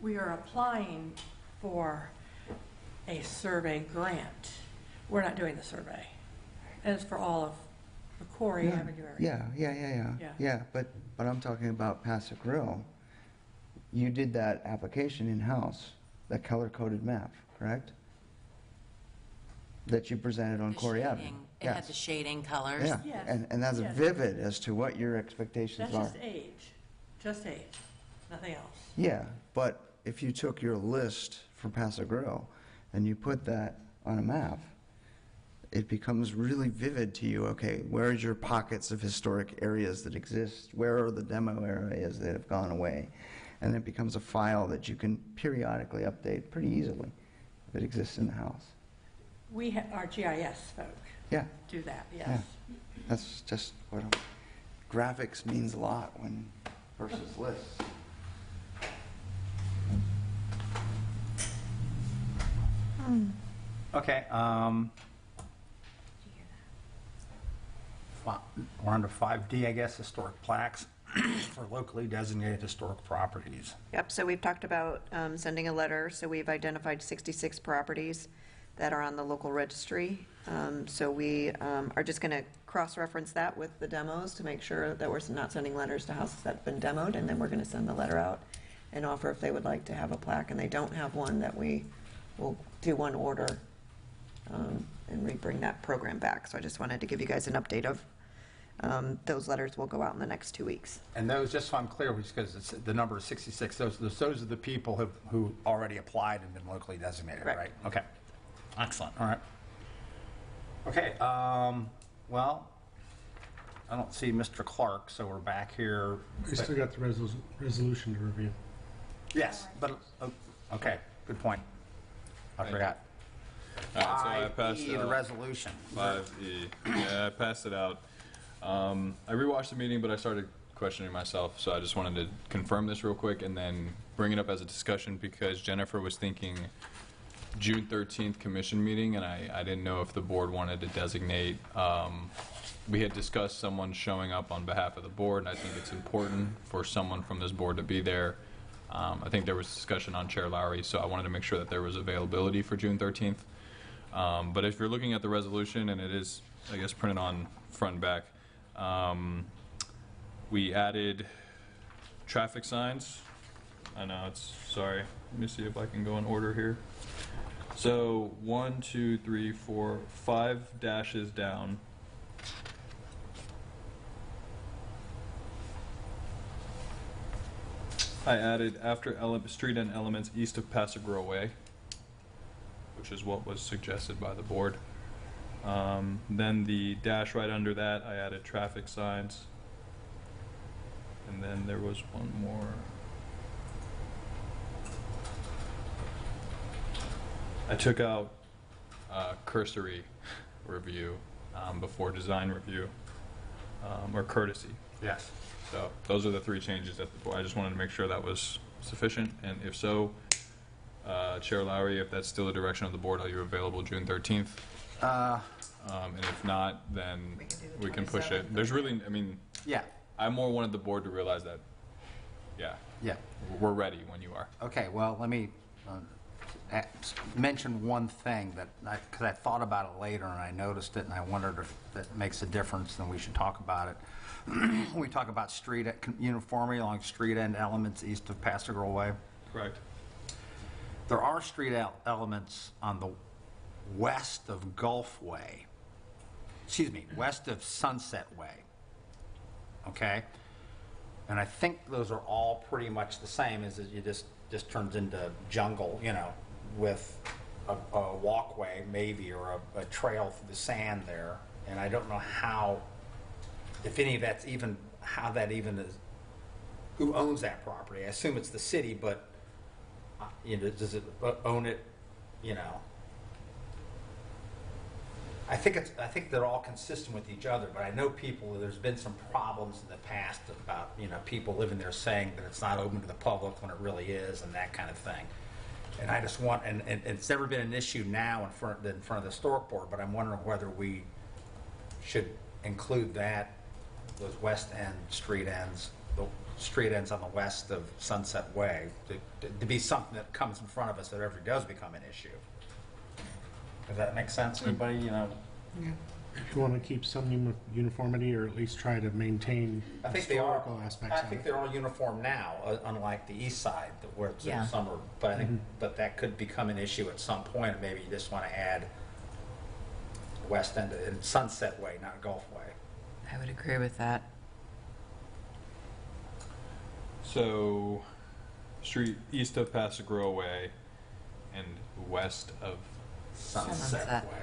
We are applying for a survey grant. We're not doing the survey. And it's for all of the Corey Avenue area. Yeah, but I'm talking about Paso Grill. You did that application in-house, that color-coded map, correct? That you presented on Corey Avenue. It had the shading colors. Yeah, Yes. and that's Yes. vivid as to what your expectations That's are. just age, nothing else. Yeah, but if you took your list for Paso Grill and you put that on a map, it becomes really vivid to you. Okay, where's your pockets of historic areas that exist? Where are the demo areas that have gone away? And it becomes a file that you can periodically update pretty easily if it exists in the house. Our GIS folk do that, yes. Yeah. That's just what graphics means a lot when versus lists. Okay. We're under 5D, I guess, historic plaques for locally designated historic properties. Yep, so we've talked about sending a letter, so we've identified 66 properties that are on the local registry. So we are just going to cross-reference that with the demos to make sure that we're not sending letters to houses that have been demoed, and then we're going to send the letter out and offer if they would like to have a plaque, and they don't have one, that we will do one order and we bring that program back. So I just wanted to give you guys an update of those letters will go out in the next 2 weeks. And those, just so I'm clear, because it's the number is 66, those are the people who already applied and been locally designated, Correct. right? Okay. Excellent. All right. Okay. Well, I don't see Mr. Clark, so we're back here. We still got the resolution to review. Yes, but okay. Good point. I forgot. All right, so I passed 5E, the out resolution. 5E. Yeah, I passed it out. I rewatched the meeting, but I started questioning myself, so I just wanted to confirm this real quick and then bring it up as a discussion because Jennifer was thinking June 13th commission meeting, and I didn't know if the board wanted to designate. We had discussed someone showing up on behalf of the board, and I think it's important for someone from this board to be there. I think there was discussion on Chair Lowry, so I wanted to make sure that there was availability for June 13th. But if you're looking at the resolution, and it is, I guess, printed on front and back, we added traffic signs. I know it's, sorry, let me see if I can go in order here. So 1, 2, 3, 4, 5 dashes down. I added after street end elements east of Paso Grill Way, which is what was suggested by the board. Then the dash right under that, I added traffic signs. And then there was one more. I took out cursory review before design review, or courtesy. Yes. So those are the three changes that the board, I just wanted to make sure that was sufficient, and if so, Chair Lowry, if that's still the direction of the board, are you available June 13th? And if not, then we can push it. There's really, I mean, Yeah. I more wanted the board to realize that, Yeah. we're ready when you are. Okay, well, let me mention one thing that, because I thought about it later and I noticed it and I wondered if that makes a difference, then we should talk about it. We talk about street uniformity along street end elements east of Paso Girl Way. Correct. There are street elements on the west of Gulf Way, west of Sunset Way, okay? And I think those are all pretty much the same, is that you just turns into jungle, you know, with a walkway maybe, or a trail through the sand there. And I don't know how, if any of that's even, how that even is, who owns that property? I assume it's the city, but, you know, does it own it, you know? I think they're all consistent with each other, but I know there's been some problems in the past about, you know, people living there saying that it's not open to the public when it really is, and that kind of thing. And I just want, and it's never been an issue now in front of the historic board, but I'm wondering whether we should include that, those west end street ends, the street ends on the west of Sunset Way, to be something that comes in front of us if it ever does become an issue. Does that make sense, anybody, you know? Yeah. If you want to keep some uniformity, or at least try to maintain I think they are. historical aspects I of think it. they're all uniform now, unlike the east side, where it's in summer. But I think, but that could become an issue at some point, and maybe you just want to add west end and Sunset Way, not Gulf Way. I would agree with that. So, street east of Paso Girl Way and west of Sunset Way.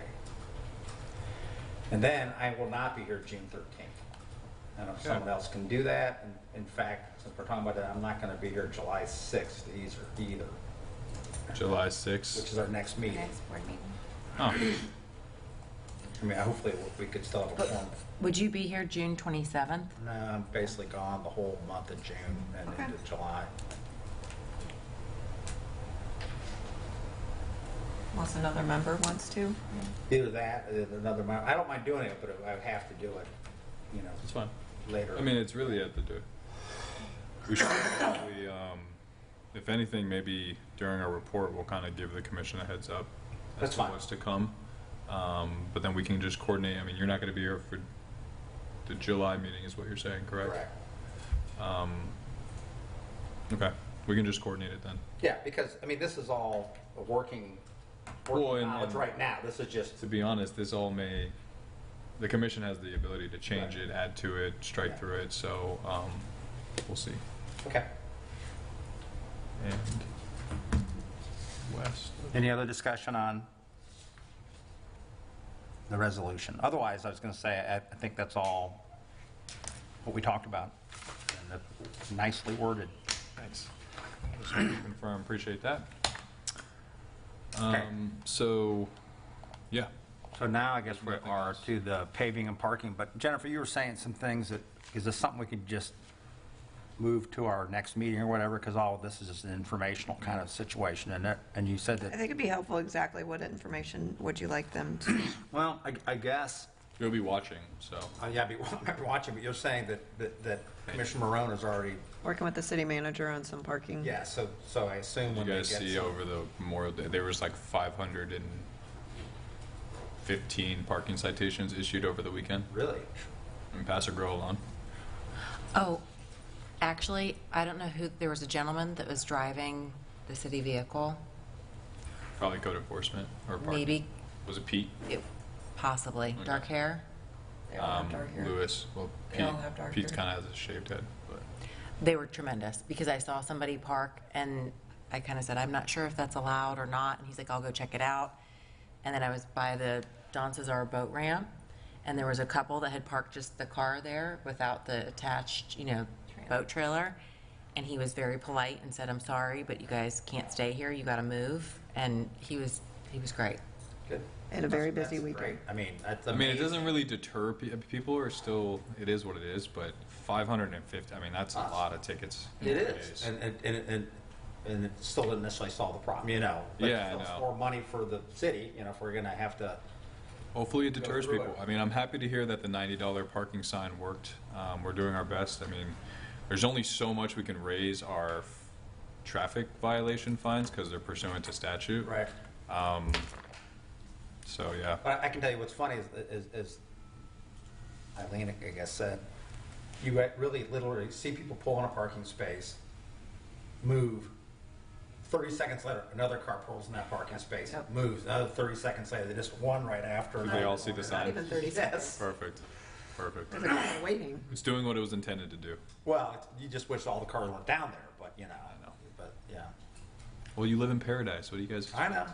And then I will not be here June 13th. And if someone else can do that, and in fact, since we're talking about that, I'm not going to be here July 6th either. July 6th. Which is our next meeting. Next board meeting. Oh, I mean, hopefully we could still have a form. Would you be here June 27th? No, I'm basically gone the whole month of June and into July. Unless another member wants to. Either that, or another member. I don't mind doing it, but I would have to do it, you know, it's fine. later. I mean, it's really at the we should probably, if anything, maybe during our report, we'll kind of give the commission a heads up That's as to fine. what's to come. But then we can just coordinate. I mean, you're not going to be here for the July meeting, is what you're saying, correct? Correct. Okay, we can just coordinate it then. Yeah, because, I mean, this is all a working Well, and- knowledge right now. This is just, To be honest, this all the commission has the ability to change it, add to it, strike through it, so we'll see. okay. And west. Any other discussion on the resolution? Otherwise, I was going to say, I think that's all what we talked about. And that's nicely worded. Thanks. Just wanted to confirm, appreciate that. Okay. So, yeah. So now I guess we are to the paving and parking. But Jennifer, you were saying some things that, is this something we could just move to our next meeting or whatever? Because all of this is just an informational kind of situation, and you said I that, think it'd be helpful, exactly what information would you like them to? well, I guess, You'll be watching, so. yeah, I'll be watching, but you're saying that Commissioner Marone is already, Working with the city manager on some parking. yeah, so I assume You when they get guys see some- over the Memorial Day, there was like 515 parking citations issued over the weekend Really? in Paso Girl alone. Oh, actually, I don't know who, there was a gentleman that was driving the city vehicle. Probably code enforcement or park. Maybe, Was it Pete? possibly. Okay. Dark hair? They all have dark hair. Lewis. Well, They all have dark Pete's hair. kind of has a shaved head, but. They were tremendous, because I saw somebody park, and I kind of said, I'm not sure if that's allowed or not, and he's like, I'll go check it out. And then I was by the Don Cesar boat ramp, and there was a couple that had parked just the car there without the attached, boat trailer. And he was very polite and said, "I'm sorry, but you guys can't stay here. You got to move." And he was great. Good. And a very busy That's weekend. great. I mean, that's I mean, it amazing. doesn't really deter people are still, it is what it is, but 550, I mean, that's a lot of tickets. in It 3 is, days. and it still didn't necessarily solve the problem, But Yeah, I it's know. more money for the city, if we're gonna have to. Hopefully it deters through people. it. I mean, I'm happy to hear that the $90 parking sign worked. We're doing our best. I mean, there's only so much we can raise our traffic violation fines because they're pursuant to statute. Right. So, yeah. But I can tell you what's funny is Eileen, I guess, said, you really literally see people pull in a parking space, move, 30 seconds later, another car pulls in that parking space, moves, another 30 seconds later, they just one right after. Did they all see the sign? Not even 30 seconds. Perfect. Perfect. There's a car waiting. It's doing what it was intended to do. Well, you just wish all the cars weren't down there, but, I know. but, yeah. Well, you live in paradise. What do you guys... I know.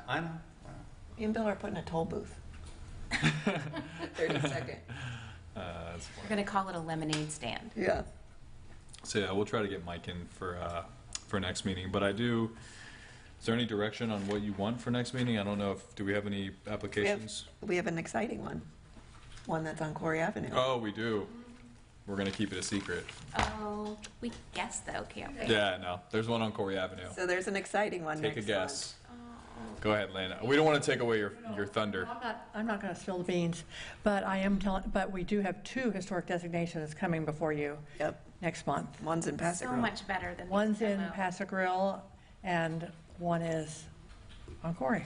Me and Bill are putting a toll booth. 30-second. That's funny. We're going to call it a lemonade stand. Yeah. So yeah, we'll try to get Mike in for next meeting. But is there any direction on what you want for next meeting? I don't know do we have any applications? We have an exciting one that's on Corey Avenue. Oh, we do. We're gonna keep it a secret. Oh, we guessed though, can't we? Yeah, no, there's one on Corey Avenue. So there's an exciting one Take next a guess. Oh. Go ahead, Lana. We don't want to take away your thunder. I'm not going to spill the beans, but but we do have 2 historic designations coming before you Yep. next month. One's in Paso So Grill. much better than the One's in demo. Paso Grill, and one is on Corey.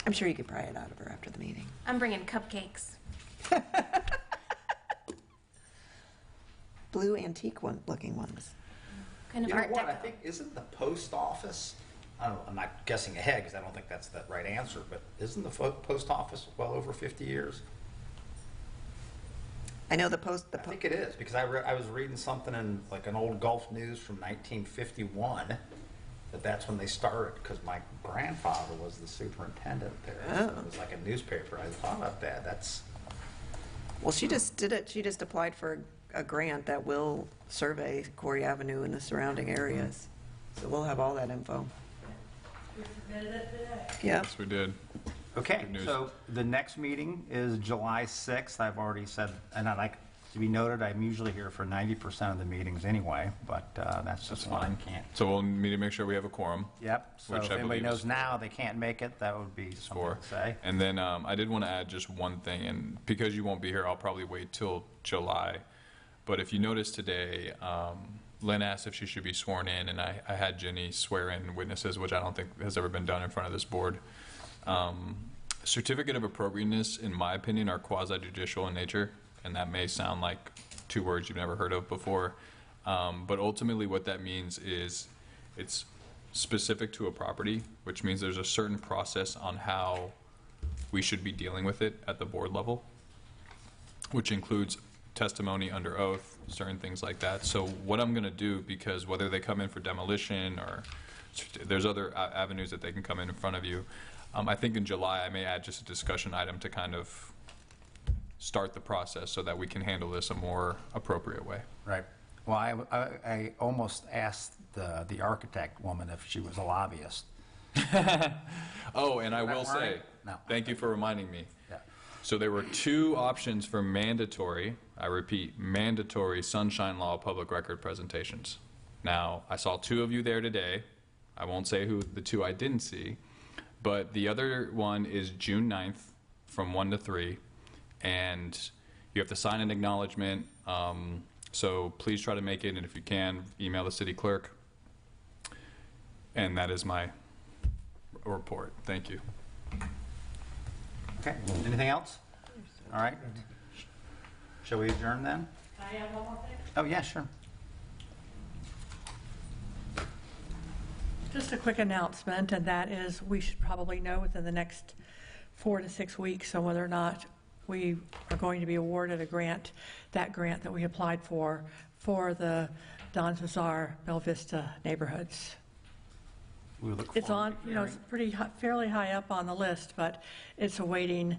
I'm sure you could pry it out of her after the meeting. I'm bringing cupcakes. Blue antique looking ones. Kind of You know art what, I deco. think, isn't the post office, I'm not guessing ahead because I don't think that's the right answer, but isn't the post office well over 50 years? I know the post. I think it is, because I was reading something in like an old Gulf News from 1951, that's when they started, because my grandfather was the superintendent there. So it was like a newspaper. I thought about that. Well, she just did it. She just applied for a grant that will survey Corey Avenue and the surrounding areas. So we'll have all that info. We submitted it today. Yeah. Yes, we did. Okay, Good news. so the next meeting is July 6th. I've already said, and I'd like to be noted, I'm usually here for 90% of the meetings anyway, but that's just fine. Can't. So we'll need to make sure we have a quorum. Yep, so Which if I anybody believe knows is now they can't make it, that would be something For. to say. And then I did want to add just one thing, and because you won't be here, I'll probably wait till July. But if you notice today, Lynn asked if she should be sworn in, and I had Jenny swear in witnesses, which I don't think has ever been done in front of this board. Certificate of appropriateness, in my opinion, are quasi-judicial in nature, and that may sound like 2 words you've never heard of before. But ultimately what that means is it's specific to a property, which means there's a certain process on how we should be dealing with it at the board level, which includes testimony under oath, certain things like that. So what I'm going to do, because whether they come in for demolition or there's other avenues that they can come in front of you, I think in July I may add just a discussion item to kind of start the process so that we can handle this a more appropriate way. Right. Well, I almost asked the architect woman if she was a lobbyist. Oh, and I will Right. say, No. thank you for reminding me. Yeah. So there were 2 options for mandatory, I repeat, mandatory sunshine law public record presentations. Now, I saw 2 of you there today. I won't say who the 2 I didn't see, but the other one is June 9th from 1 to 3, and you have to sign an acknowledgement. So please try to make it, and if you can, email the city clerk. And that is my report. Thank you. Okay, anything else? All right. Shall we adjourn then? Can I add one more thing? Oh, yeah, sure. Just a quick announcement, and that is we should probably know within the next 4 to 6 weeks on whether or not we are going to be awarded a grant, that grant that we applied for the Don Cesar Bella Vista neighborhoods. We look It's forward on, to you know, it's hearing. pretty, fairly high up on the list, but it's awaiting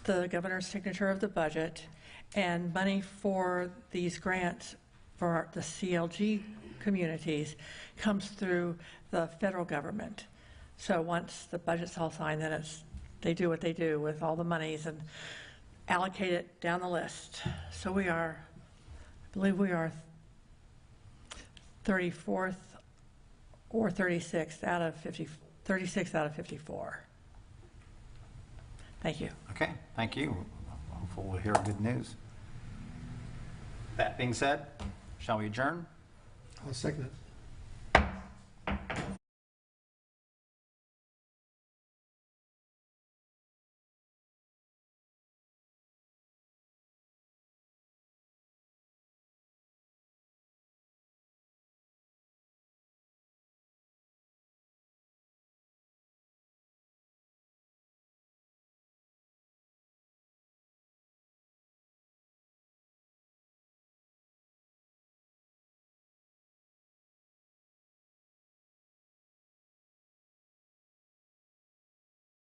the governor's signature of the budget, and money for these grants for the CLG communities comes through the federal government. So once the budget's all signed, then they do what they do with all the monies and allocate it down the list. So we are, I believe we are 34th or 36th out of 50, 36 out of 54. Thank you. Okay, thank you. Hopefully we'll hear good news. That being said, shall we adjourn? I'll second it.